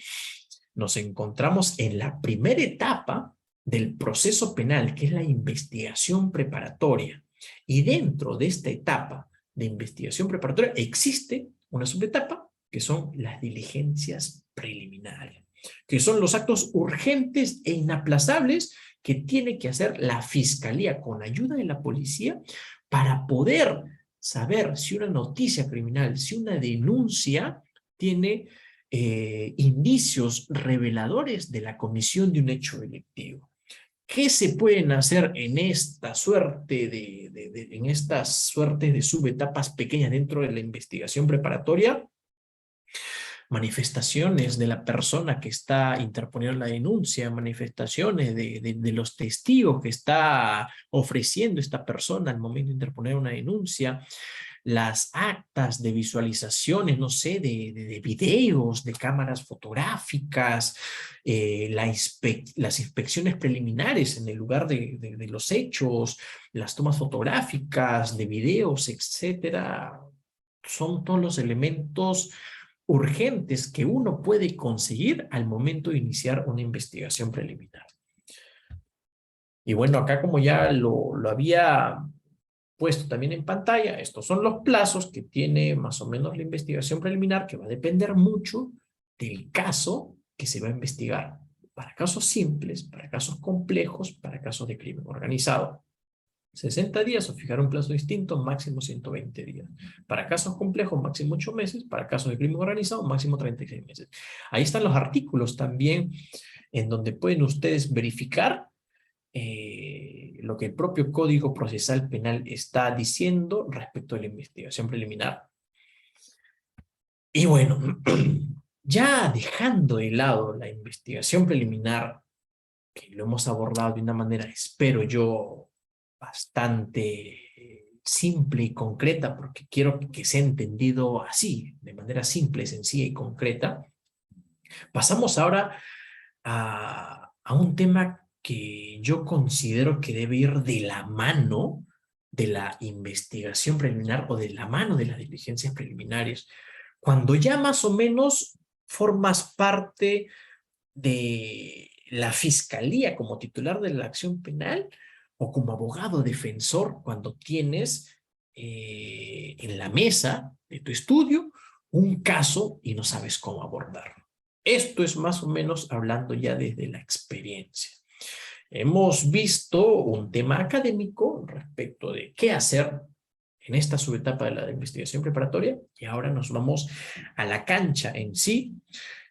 nos encontramos en la primera etapa del proceso penal, que es la investigación preparatoria. Y dentro de esta etapa de investigación preparatoria existe una subetapa, que son las diligencias preliminares, que son los actos urgentes e inaplazables que tiene que hacer la fiscalía con ayuda de la policía para poder saber si una noticia criminal, si una denuncia tiene indicios reveladores de la comisión de un hecho delictivo. ¿Qué se pueden hacer en esta suerte de subetapas pequeñas dentro de la investigación preparatoria? Manifestaciones de la persona que está interponiendo la denuncia, manifestaciones de los testigos que está ofreciendo esta persona al momento de interponer una denuncia, las actas de visualizaciones, no sé, de videos, de cámaras fotográficas, las inspecciones preliminares en el lugar de los hechos, las tomas fotográficas, de videos, etcétera. Son todos los elementos urgentes que uno puede conseguir al momento de iniciar una investigación preliminar. Y bueno, acá como ya lo había puesto también en pantalla, estos son los plazos que tiene más o menos la investigación preliminar, que va a depender mucho del caso que se va a investigar. Para casos simples, para casos complejos, para casos de crimen organizado. 60 días o fijar un plazo distinto, máximo 120 días. Para casos complejos, máximo 8 meses. Para casos de crimen organizado, máximo 36 meses. Ahí están los artículos también en donde pueden ustedes verificar lo que el propio Código Procesal Penal está diciendo respecto a la investigación preliminar. Y bueno, ya dejando de lado la investigación preliminar, que lo hemos abordado de una manera, espero yo, bastante simple y concreta, porque quiero que sea entendido así, de manera simple, sencilla y concreta. Pasamos ahora a un tema que yo considero que debe ir de la mano de la investigación preliminar o de la mano de las diligencias preliminares. Cuando ya más o menos formas parte de la fiscalía como titular de la acción penal o como abogado defensor, cuando tienes en la mesa de tu estudio un caso y no sabes cómo abordarlo. Esto es más o menos hablando ya desde la experiencia. Hemos visto un tema académico respecto de qué hacer en esta subetapa de la investigación preparatoria y ahora nos vamos a la cancha en sí,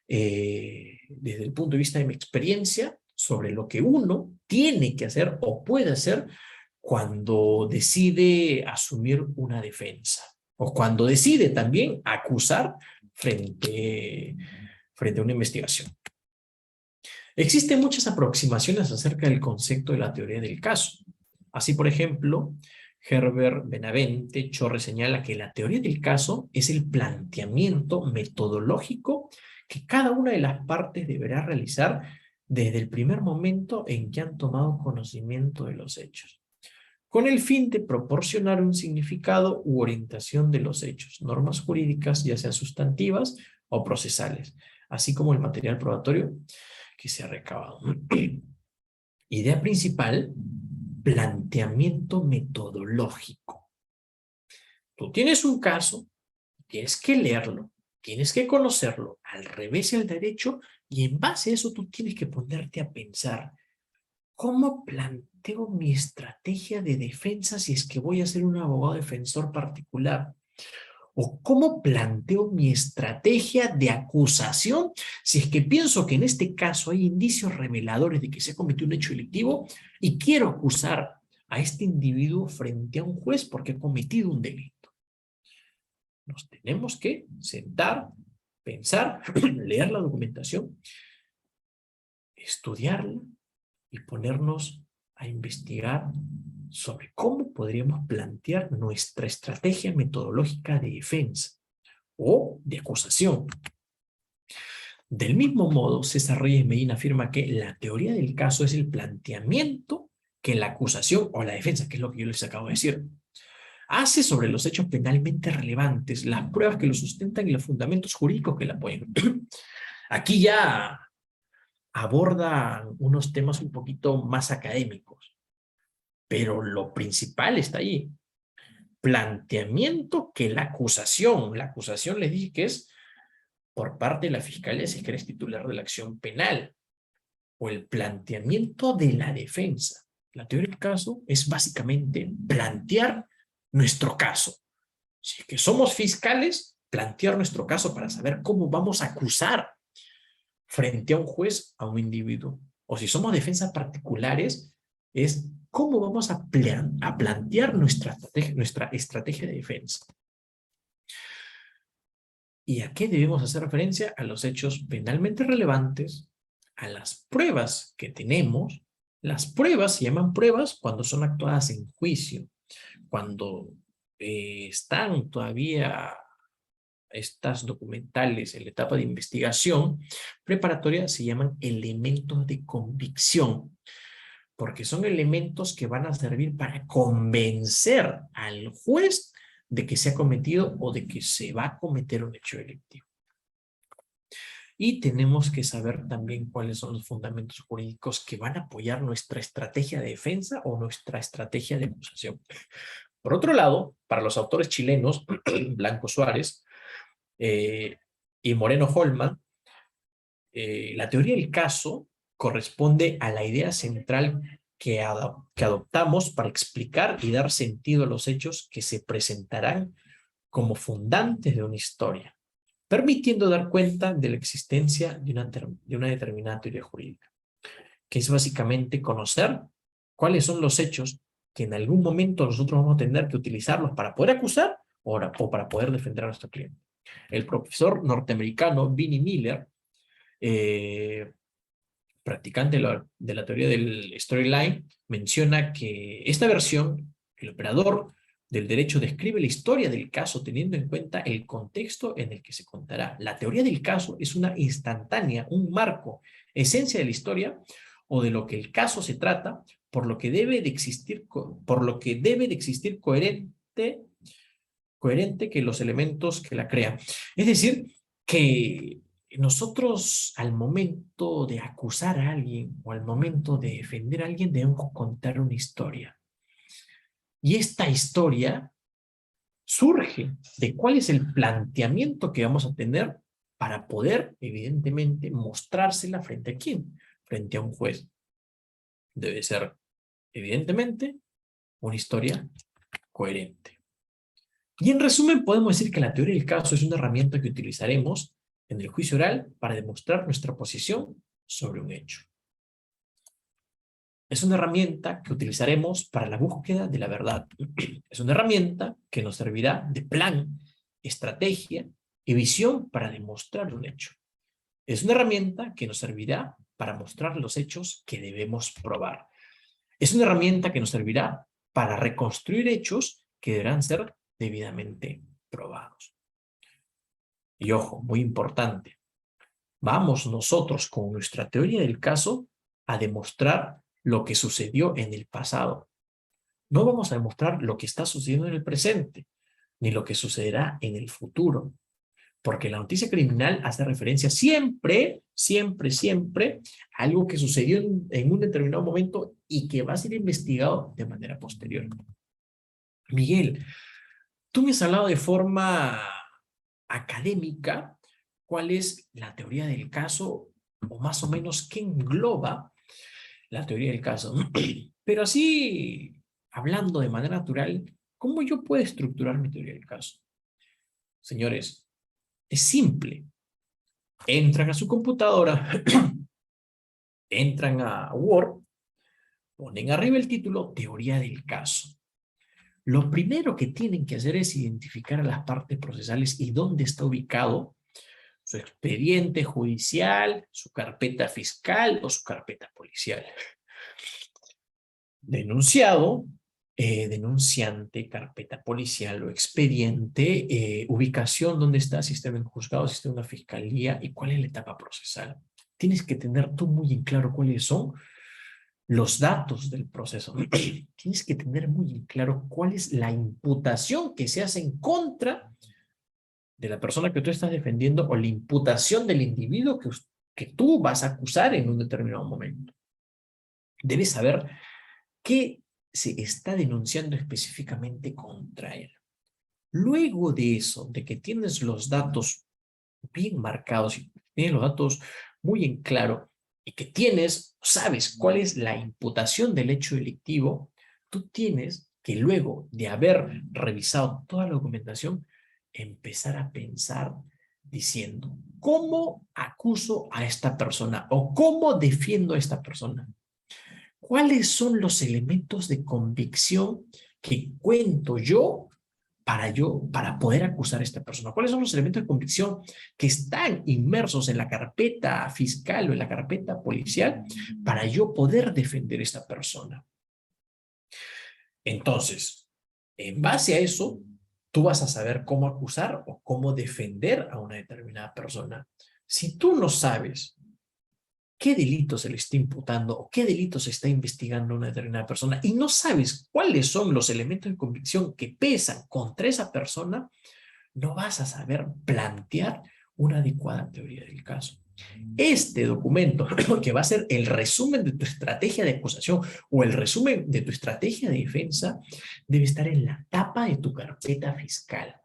desde el punto de vista de mi experiencia, sobre lo que uno tiene que hacer o puede hacer cuando decide asumir una defensa o cuando decide también acusar frente a una investigación. Existen muchas aproximaciones acerca del concepto de la teoría del caso. Así, por ejemplo, Herbert Benavente Chorre señala que la teoría del caso es el planteamiento metodológico que cada una de las partes deberá realizar desde el primer momento en que han tomado conocimiento de los hechos, con el fin de proporcionar un significado u orientación de los hechos, normas jurídicas, ya sean sustantivas o procesales, así como el material probatorio que se ha recabado. Idea principal, planteamiento metodológico. Tú tienes un caso, tienes que leerlo, tienes que conocerlo al revés y al derecho, y en base a eso tú tienes que ponerte a pensar, ¿cómo planteo mi estrategia de defensa si es que voy a ser un abogado defensor particular? ¿O cómo planteo mi estrategia de acusación si es que pienso que en este caso hay indicios reveladores de que se ha cometido un hecho delictivo y quiero acusar a este individuo frente a un juez porque ha cometido un delito? Nos tenemos que sentar, pensar, leer la documentación, estudiarla y ponernos a investigar sobre cómo podríamos plantear nuestra estrategia metodológica de defensa o de acusación. Del mismo modo, César Reyes Medina afirma que la teoría del caso es el planteamiento que la acusación o la defensa, que es lo que yo les acabo de decir, hace sobre los hechos penalmente relevantes, las pruebas que lo sustentan y los fundamentos jurídicos que la apoyan. Aquí ya aborda unos temas un poquito más académicos, pero lo principal está ahí. Planteamiento que la acusación les dije que es por parte de la fiscalía si es que eres titular de la acción penal, o el planteamiento de la defensa. La teoría del caso es básicamente plantear nuestro caso. Si es que somos fiscales, plantear nuestro caso para saber cómo vamos a acusar frente a un juez a un individuo. O si somos defensas particulares, es cómo vamos a plantear nuestra estrategia de defensa. ¿Y a qué debemos hacer referencia? A los hechos penalmente relevantes, a las pruebas que tenemos. Las pruebas se llaman pruebas cuando son actuadas en juicio, cuando están todavía estas documentales en la etapa de investigación preparatoria, se llaman elementos de convicción, porque son elementos que van a servir para convencer al juez de que se ha cometido o de que se va a cometer un hecho delictivo. Y tenemos que saber también cuáles son los fundamentos jurídicos que van a apoyar nuestra estrategia de defensa o nuestra estrategia de acusación. Por otro lado, para los autores chilenos, Blanco Suárez y Moreno Holman, la teoría del caso corresponde a la idea central que adoptamos para explicar y dar sentido a los hechos que se presentarán como fundantes de una historia, permitiendo dar cuenta de la existencia de una determinada teoría jurídica, que es básicamente conocer cuáles son los hechos que en algún momento nosotros vamos a tener que utilizarlos para poder acusar o para poder defender a nuestro cliente. El profesor norteamericano Vinnie Miller, practicante de la teoría del storyline, menciona que esta versión, el operador del derecho describe la historia del caso teniendo en cuenta el contexto en el que se contará. La teoría del caso es una instantánea, un marco, esencia de la historia o de lo que el caso se trata, por lo que debe de existir coherente que los elementos que la crean. Es decir, que nosotros al momento de acusar a alguien o al momento de defender a alguien debemos contar una historia. Y esta historia surge de cuál es el planteamiento que vamos a tener para poder, evidentemente, mostrársela frente a quién, frente a un juez. Debe ser, evidentemente, una historia coherente. Y en resumen, podemos decir que la teoría del caso es una herramienta que utilizaremos en el juicio oral para demostrar nuestra posición sobre un hecho. Es una herramienta que utilizaremos para la búsqueda de la verdad. Es una herramienta que nos servirá de plan, estrategia y visión para demostrar un hecho. Es una herramienta que nos servirá para mostrar los hechos que debemos probar. Es una herramienta que nos servirá para reconstruir hechos que deberán ser debidamente probados. Y ojo, muy importante, vamos nosotros con nuestra teoría del caso a demostrar lo que sucedió en el pasado. No vamos a demostrar lo que está sucediendo en el presente, ni lo que sucederá en el futuro. Porque la noticia criminal hace referencia siempre, siempre, siempre a algo que sucedió en un determinado momento y que va a ser investigado de manera posterior. Miguel, tú me has hablado de forma académica cuál es la teoría del caso o más o menos qué engloba la teoría del caso. Pero así, hablando de manera natural, ¿cómo yo puedo estructurar mi teoría del caso? Señores, es simple. Entran a su computadora, entran a Word, ponen arriba el título Teoría del caso. Lo primero que tienen que hacer es identificar a las partes procesales y dónde está ubicado su expediente judicial, su carpeta fiscal o su carpeta policial. Denunciado, denunciante, carpeta policial o expediente, ubicación, dónde está, si está en un juzgado, si está en una fiscalía y cuál es la etapa procesal. Tienes que tener tú muy en claro cuáles son los datos del proceso. Tienes que tener muy en claro cuál es la imputación que se hace en contra de la persona que tú estás defendiendo o la imputación del individuo que tú vas a acusar en un determinado momento. Debes saber qué se está denunciando específicamente contra él. Luego de eso, de que tienes los datos bien marcados y tienes los datos muy en claro y que sabes cuál es la imputación del hecho delictivo, tú tienes que luego de haber revisado toda la documentación, empezar a pensar diciendo, ¿cómo acuso a esta persona o cómo defiendo a esta persona? ¿Cuáles son los elementos de convicción que cuento yo para poder acusar a esta persona? ¿Cuáles son los elementos de convicción que están inmersos en la carpeta fiscal o en la carpeta policial para yo poder defender a esta persona? Entonces, en base a eso, tú vas a saber cómo acusar o cómo defender a una determinada persona. Si tú no sabes qué delito se le está imputando o qué delito se está investigando a una determinada persona y no sabes cuáles son los elementos de convicción que pesan contra esa persona, no vas a saber plantear una adecuada teoría del caso. Este documento, que va a ser el resumen de tu estrategia de acusación o el resumen de tu estrategia de defensa, debe estar en la tapa de tu carpeta fiscal.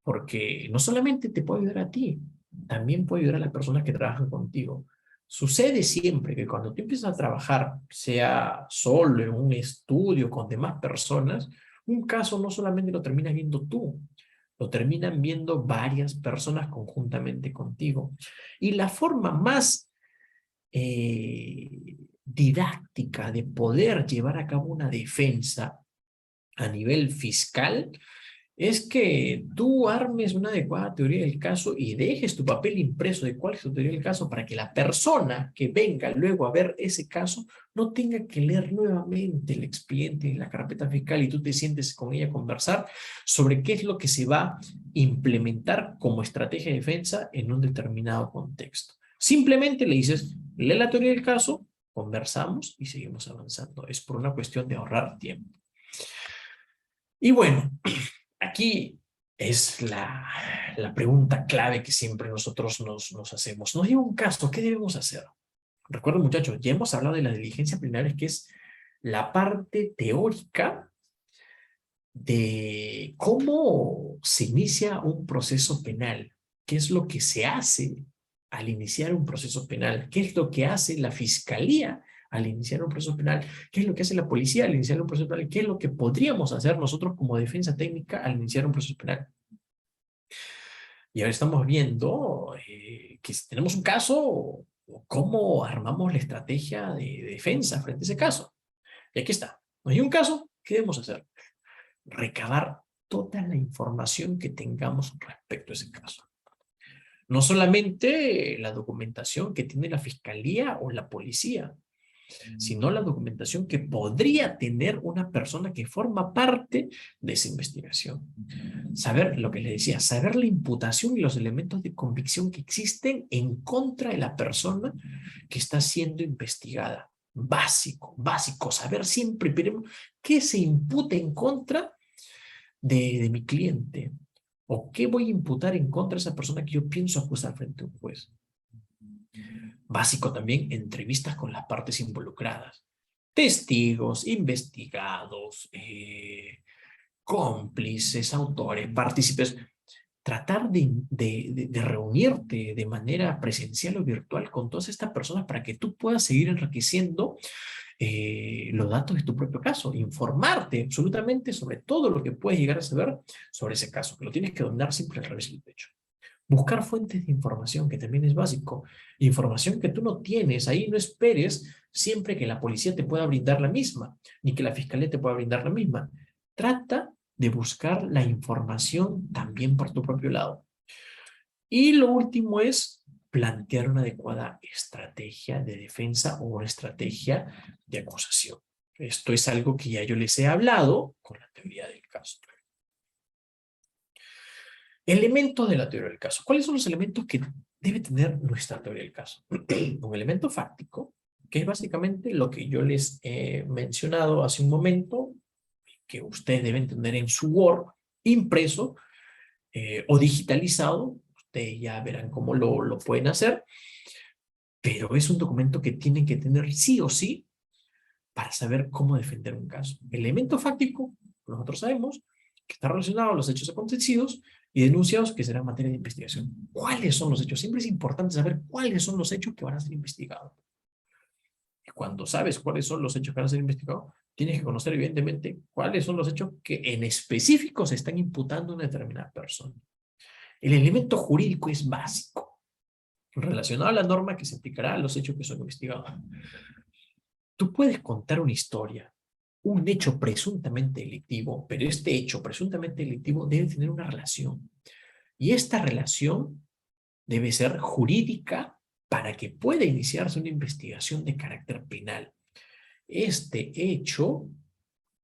Porque no solamente te puede ayudar a ti, también puede ayudar a las personas que trabajan contigo. Sucede siempre que cuando tú empiezas a trabajar, sea solo, en un estudio, con demás personas, un caso no solamente lo terminas viendo tú, lo terminan viendo varias personas conjuntamente contigo. Y la forma más didáctica de poder llevar a cabo una defensa a nivel fiscal es que tú armes una adecuada teoría del caso y dejes tu papel impreso de cuál es tu teoría del caso para que la persona que venga luego a ver ese caso no tenga que leer nuevamente el expediente en la carpeta fiscal y tú te sientes con ella a conversar sobre qué es lo que se va a implementar como estrategia de defensa en un determinado contexto. Simplemente le dices, lee la teoría del caso, conversamos y seguimos avanzando. Es por una cuestión de ahorrar tiempo. Y bueno, aquí es la pregunta clave que siempre nosotros nos hacemos. Nos llega un caso, ¿qué debemos hacer? Recuerden, muchachos, ya hemos hablado de la diligencia preliminar, que es la parte teórica de cómo se inicia un proceso penal. qué es lo que se hace al iniciar un proceso penal, qué es lo que hace la fiscalía al iniciar un proceso penal, qué es lo que hace la policía al iniciar un proceso penal, qué es lo que podríamos hacer nosotros como defensa técnica al iniciar un proceso penal. Y ahora estamos viendo que si tenemos un caso, cómo armamos la estrategia de defensa frente a ese caso. Y aquí está. No hay un caso, ¿qué debemos hacer? Recabar toda la información que tengamos respecto a ese caso. No solamente la documentación que tiene la fiscalía o la policía, sino la documentación que podría tener una persona que forma parte de esa investigación. Saber lo que les decía, saber la imputación y los elementos de convicción que existen en contra de la persona que está siendo investigada. Básico, básico, saber siempre primero qué se imputa en contra de mi cliente o qué voy a imputar en contra de esa persona que yo pienso acusar frente a un juez. Básico también, entrevistas con las partes involucradas. Testigos, investigados, cómplices, autores, partícipes. Tratar de reunirte de manera presencial o virtual con todas estas personas para que tú puedas seguir enriqueciendo los datos de tu propio caso, informarte absolutamente sobre todo lo que puedes llegar a saber sobre ese caso, que lo tienes que dominar siempre al revés del pecho. Buscar fuentes de información, que también es básico. Información que tú no tienes, ahí no esperes siempre que la policía te pueda brindar la misma, ni que la fiscalía te pueda brindar la misma. Trata de buscar la información también por tu propio lado. Y lo último es plantear una adecuada estrategia de defensa o una estrategia de acusación. Esto es algo que ya yo les he hablado con la teoría del caso. Elementos de la teoría del caso. ¿Cuáles son los elementos que debe tener nuestra teoría del caso? Un elemento fáctico, que es básicamente lo que yo les he mencionado hace un momento, que ustedes deben tener en su Word impreso o digitalizado. Ustedes ya verán cómo lo pueden hacer, pero es un documento que tienen que tener sí o sí para saber cómo defender un caso. El elemento fáctico, nosotros sabemos que está relacionado a los hechos acontecidos y denunciados que serán materia de investigación. ¿Cuáles son los hechos? Siempre es importante saber cuáles son los hechos que van a ser investigados. Y cuando sabes cuáles son los hechos que van a ser investigados, tienes que conocer evidentemente cuáles son los hechos que en específico se están imputando a una determinada persona. El elemento jurídico es básico, relacionado a la norma que se aplicará a los hechos que son investigados. Tú puedes contar una historia, un hecho presuntamente delictivo, pero este hecho presuntamente delictivo debe tener una relación. Y esta relación debe ser jurídica para que pueda iniciarse una investigación de carácter penal. Este hecho,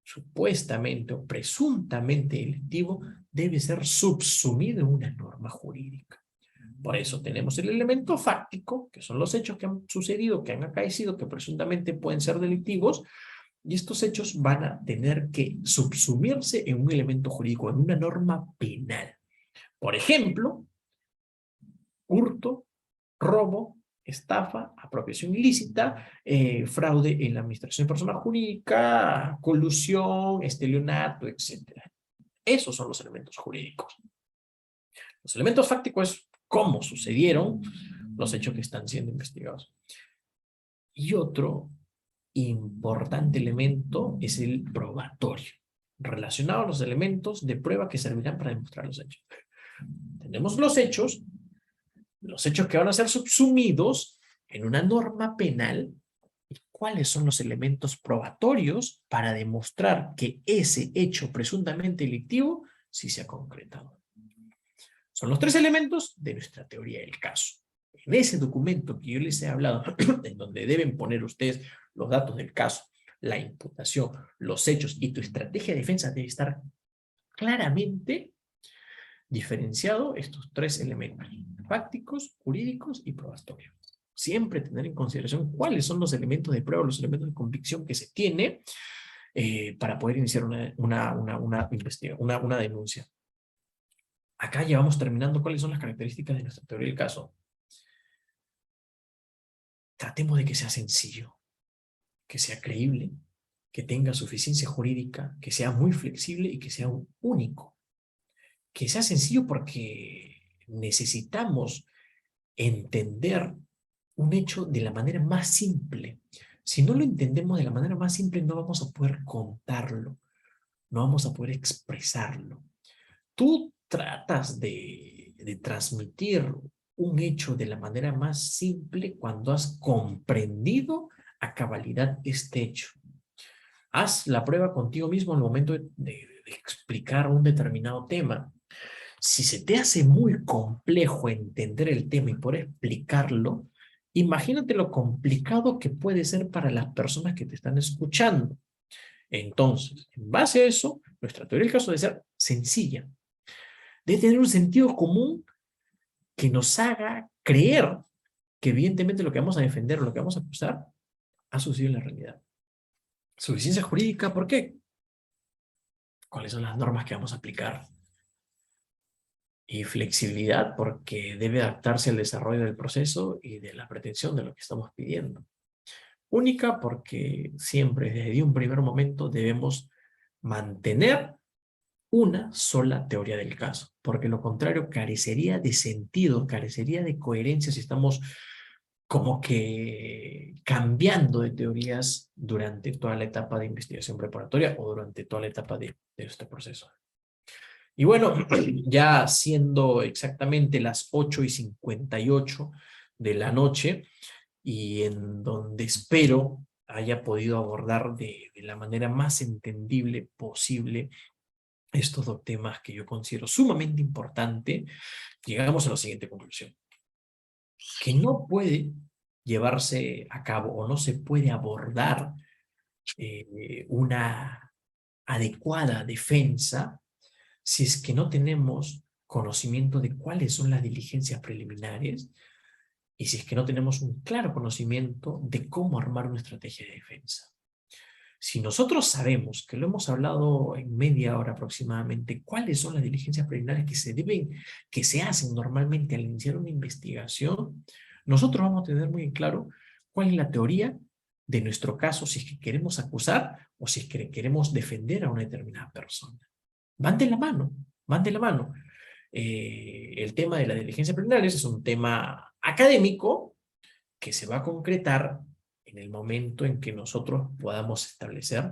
supuestamente o presuntamente delictivo, debe ser subsumido en una norma jurídica. Por eso tenemos el elemento fáctico, que son los hechos que han sucedido, que han acaecido, que presuntamente pueden ser delictivos, y estos hechos van a tener que subsumirse en un elemento jurídico, en una norma penal. Por ejemplo, hurto, robo, estafa, apropiación ilícita, fraude en la administración de persona jurídica, colusión, estelionato, etc. Esos son los elementos jurídicos. Los elementos fácticos es cómo sucedieron los hechos que están siendo investigados. Y otro importante elemento es el probatorio, relacionado a los elementos de prueba que servirán para demostrar los hechos. Tenemos los hechos que van a ser subsumidos en una norma penal. ¿Y cuáles son los elementos probatorios para demostrar que ese hecho presuntamente delictivo sí se ha concretado? Son los tres elementos de nuestra teoría del caso. En ese documento que yo les he hablado, en donde deben poner ustedes los datos del caso, la imputación, los hechos y tu estrategia de defensa debe estar claramente diferenciado estos tres elementos, fácticos, jurídicos y probatorios. Siempre tener en consideración cuáles son los elementos de prueba, los elementos de convicción que se tiene para poder iniciar una denuncia. Acá ya vamos terminando cuáles son las características de nuestra teoría del caso. Tratemos de que sea sencillo, que sea creíble, que tenga suficiencia jurídica, que sea muy flexible y que sea único. Que sea sencillo porque necesitamos entender un hecho de la manera más simple. Si no lo entendemos de la manera más simple, no vamos a poder contarlo, no vamos a poder expresarlo. Tú tratas de transmitir un hecho de la manera más simple cuando has comprendido a cabalidad este hecho. Haz la prueba contigo mismo al momento de explicar un determinado tema. Si se te hace muy complejo entender el tema y poder explicarlo, imagínate lo complicado que puede ser para las personas que te están escuchando. Entonces, en base a eso, nuestra teoría del caso debe ser sencilla. Debe tener un sentido común que nos haga creer que evidentemente lo que vamos a defender o lo que vamos a acusar ha sucedido en la realidad. Suficiencia jurídica, ¿por qué? ¿Cuáles son las normas que vamos a aplicar? Y flexibilidad, porque debe adaptarse al desarrollo del proceso y de la pretensión de lo que estamos pidiendo. Única, porque siempre desde un primer momento debemos mantener una sola teoría del caso, porque lo contrario carecería de sentido, carecería de coherencia si estamos como que cambiando de teorías durante toda la etapa de investigación preparatoria o durante toda la etapa de este proceso. Y bueno, ya siendo exactamente las 8:58 de la noche, y en donde espero haya podido abordar de la manera más entendible posible estos dos temas que yo considero sumamente importante, llegamos a la siguiente conclusión. Que no puede llevarse a cabo o no se puede abordar una adecuada defensa si es que no tenemos conocimiento de cuáles son las diligencias preliminares y si es que no tenemos un claro conocimiento de cómo armar una estrategia de defensa. Si nosotros sabemos, que lo hemos hablado en media hora aproximadamente, cuáles son las diligencias preliminares que se hacen normalmente al iniciar una investigación, nosotros vamos a tener muy en claro cuál es la teoría de nuestro caso, si es que queremos acusar o si es que queremos defender a una determinada persona. Van de la mano, van de la mano. El tema de las diligencias preliminares es un tema académico que se va a concretar en el momento en que nosotros podamos establecer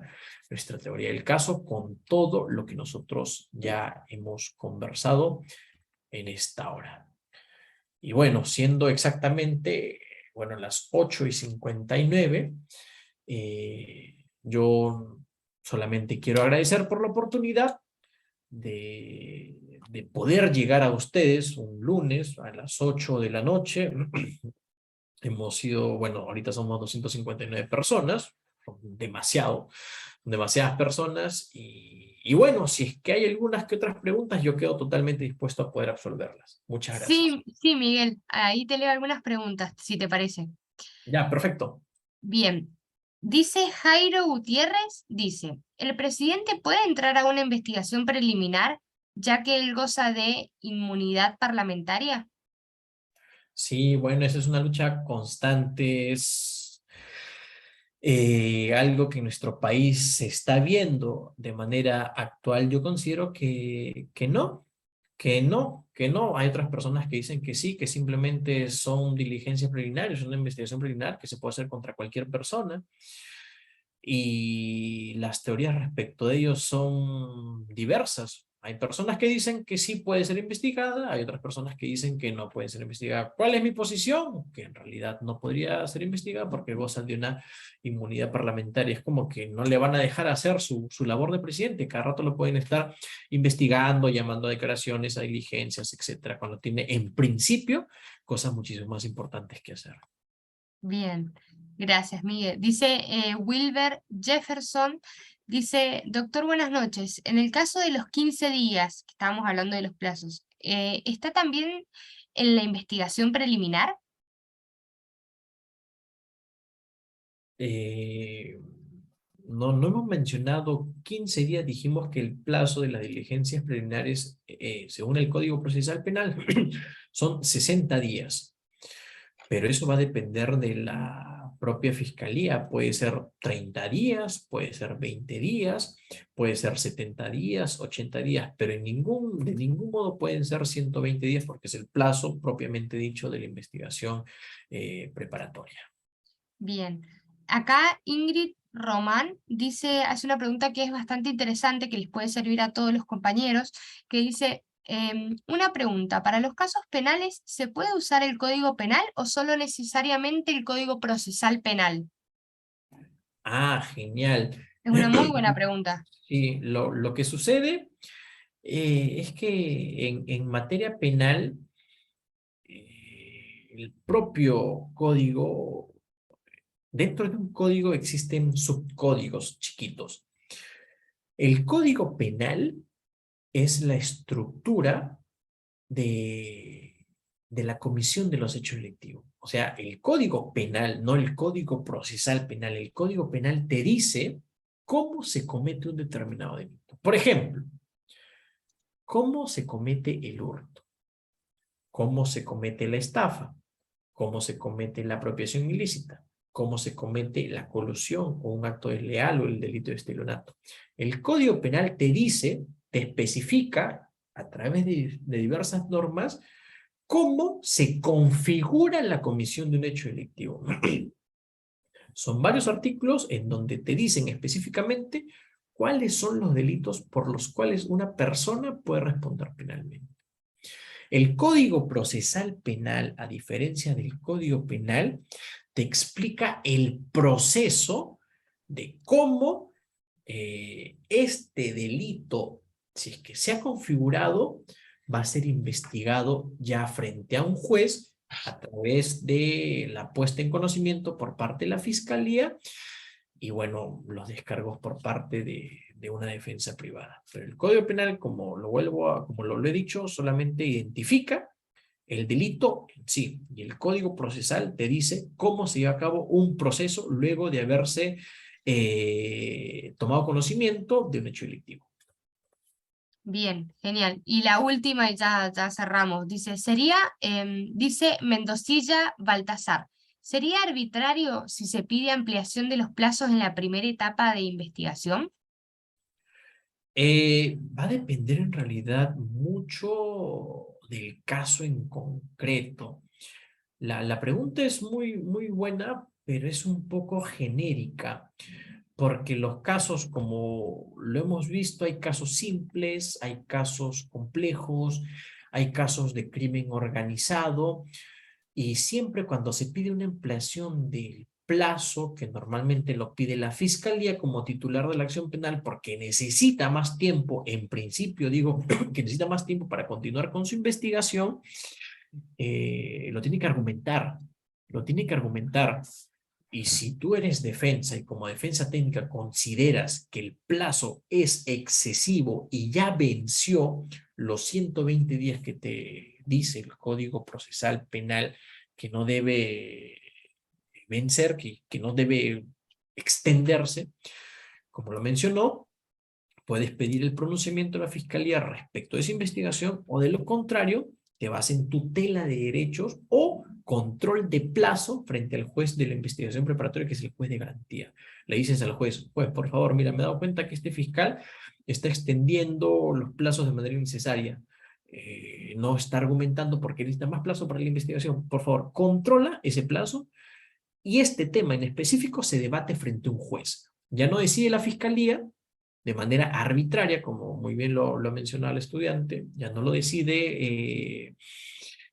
nuestra teoría del caso con todo lo que nosotros ya hemos conversado en esta hora. Y bueno, siendo exactamente, bueno, las 8:59, yo solamente quiero agradecer por la oportunidad de poder llegar a ustedes un lunes a las 8 de la noche. Hemos sido, bueno, ahorita somos 259 personas, demasiadas personas, y bueno, si es que hay algunas que otras preguntas, yo quedo totalmente dispuesto a poder absolverlas. Muchas gracias.
Sí, sí, Miguel, ahí te leo algunas preguntas, si te parece.
Ya, perfecto.
Bien, dice Jairo Gutiérrez, dice, ¿el presidente puede entrar a una investigación preliminar ya que él goza de inmunidad parlamentaria?
Sí, bueno, esa es una lucha constante, es algo que en nuestro país se está viendo de manera actual. Yo considero que no, que no, que no. Hay otras personas que dicen que sí, que simplemente son diligencias preliminares, una investigación preliminar que se puede hacer contra cualquier persona. Y las teorías respecto de ellos son diversas. Hay personas que dicen que sí puede ser investigada, hay otras personas que dicen que no puede ser investigada. ¿Cuál es mi posición? Que en realidad no podría ser investigada porque gozan de una inmunidad parlamentaria. Es como que no le van a dejar hacer su labor de presidente. Cada rato lo pueden estar investigando, llamando a declaraciones, a diligencias, etcétera, cuando tiene en principio cosas muchísimo más importantes que hacer.
Bien, gracias, Miguel. Dice Wilber Jefferson, dice, doctor, buenas noches. En el caso de los 15 días, que estábamos hablando de los plazos, ¿está también en la investigación preliminar?
No hemos mencionado 15 días, dijimos que el plazo de las diligencias preliminares, según el Código Procesal Penal, son 60 días. Pero eso va a depender de la propia fiscalía. Puede ser 30 días, puede ser 20 días, puede ser 70 días, 80 días, pero de ningún modo pueden ser 120 días porque es el plazo propiamente dicho de la investigación preparatoria.
Bien. Acá Ingrid Román dice, hace una pregunta que es bastante interesante, que les puede servir a todos los compañeros, que dice, una pregunta, ¿para los casos penales se puede usar el Código Penal o solo necesariamente el Código Procesal Penal?
Ah, genial.
Es una muy buena pregunta.
Sí, lo que sucede es que en materia penal, el propio código, dentro de un código existen subcódigos chiquitos. El código penal es la estructura de la comisión de los hechos delictivos. O sea, el código penal, no el código procesal penal, el código penal te dice cómo se comete un determinado delito. Por ejemplo, cómo se comete el hurto, cómo se comete la estafa, cómo se comete la apropiación ilícita, cómo se comete la colusión o un acto desleal o el delito de estelionato. El Código Penal te dice, te especifica a través de diversas normas cómo se configura la comisión de un hecho delictivo. Son varios artículos en donde te dicen específicamente cuáles son los delitos por los cuales una persona puede responder penalmente. El Código Procesal Penal, a diferencia del Código Penal, te explica el proceso de cómo este delito, si es que se ha configurado, va a ser investigado ya frente a un juez a través de la puesta en conocimiento por parte de la Fiscalía y bueno, los descargos por parte de una defensa privada. Pero el Código Penal, como lo he dicho, solamente identifica el delito en sí, y el Código Procesal te dice cómo se lleva a cabo un proceso luego de haberse tomado conocimiento de un hecho delictivo.
Bien, genial. Y la última, y ya cerramos, dice, dice Mendocilla Baltasar, ¿sería arbitrario si se pide ampliación de los plazos en la primera etapa de investigación?
Va a depender en realidad mucho del caso en concreto. La pregunta es muy buena, pero es un poco genérica, porque los casos, como lo hemos visto, hay casos simples, hay casos complejos, hay casos de crimen organizado, y siempre cuando se pide una ampliación del plazo, que normalmente lo pide la Fiscalía como titular de la acción penal, porque necesita más tiempo, en principio digo que necesita más tiempo para continuar con su investigación, lo tiene que argumentar, lo tiene que argumentar. Y si tú eres defensa y como defensa técnica consideras que el plazo es excesivo y ya venció los 120 días que te dice el Código Procesal Penal que no debe vencer, que no debe extenderse, como lo mencionó, puedes pedir el pronunciamiento de la Fiscalía respecto a esa investigación o de lo contrario, te vas en tutela de derechos o control de plazo frente al juez de la investigación preparatoria, que es el juez de garantía. Le dices al juez, por favor, mira, me he dado cuenta que este fiscal está extendiendo los plazos de manera innecesaria. No está argumentando porque necesita más plazo para la investigación. Por favor, controla ese plazo y este tema en específico se debate frente a un juez. Ya no decide la Fiscalía de manera arbitraria, como muy bien lo ha mencionado el estudiante, ya no lo decide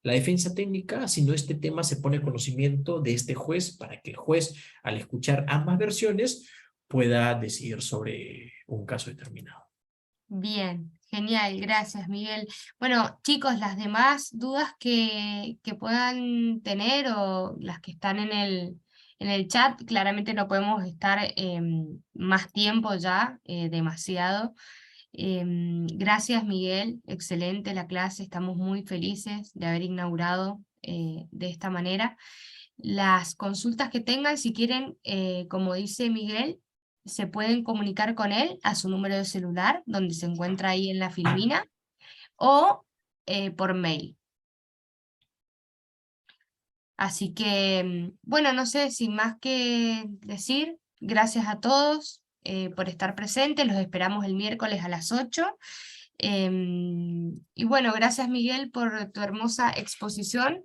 la defensa técnica, sino este tema se pone a conocimiento de este juez para que el juez, al escuchar ambas versiones, pueda decidir sobre un caso determinado.
Bien, genial, gracias Miguel. Bueno, chicos, las demás dudas que puedan tener o las que están en el chat, claramente no podemos estar más tiempo ya, demasiado. Gracias Miguel, excelente la clase, estamos muy felices de haber inaugurado de esta manera. Las consultas que tengan, si quieren, como dice Miguel, se pueden comunicar con él a su número de celular, donde se encuentra ahí en la filmina, o por mail. Así que, bueno, no sé, sin más que decir, gracias a todos por estar presentes, los esperamos el miércoles a las 8. Y bueno, gracias Miguel por tu hermosa exposición.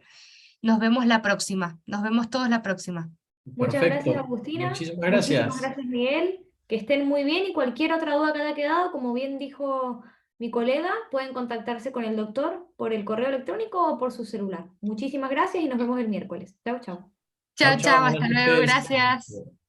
Nos vemos la próxima, nos vemos todos la próxima.
Muchas gracias,
Perfecto.
Agustina.
Muchísimas
Muchísimas
gracias.
gracias, Miguel. Que estén muy bien y cualquier otra duda que haya quedado, como bien dijo mi colega, pueden contactarse con el doctor por el correo electrónico o por su celular. Muchísimas gracias y nos vemos el miércoles. Chau, chau.
Chao,
Chao,
chao,
chao,
buenas
hasta luego,
noches.
gracias.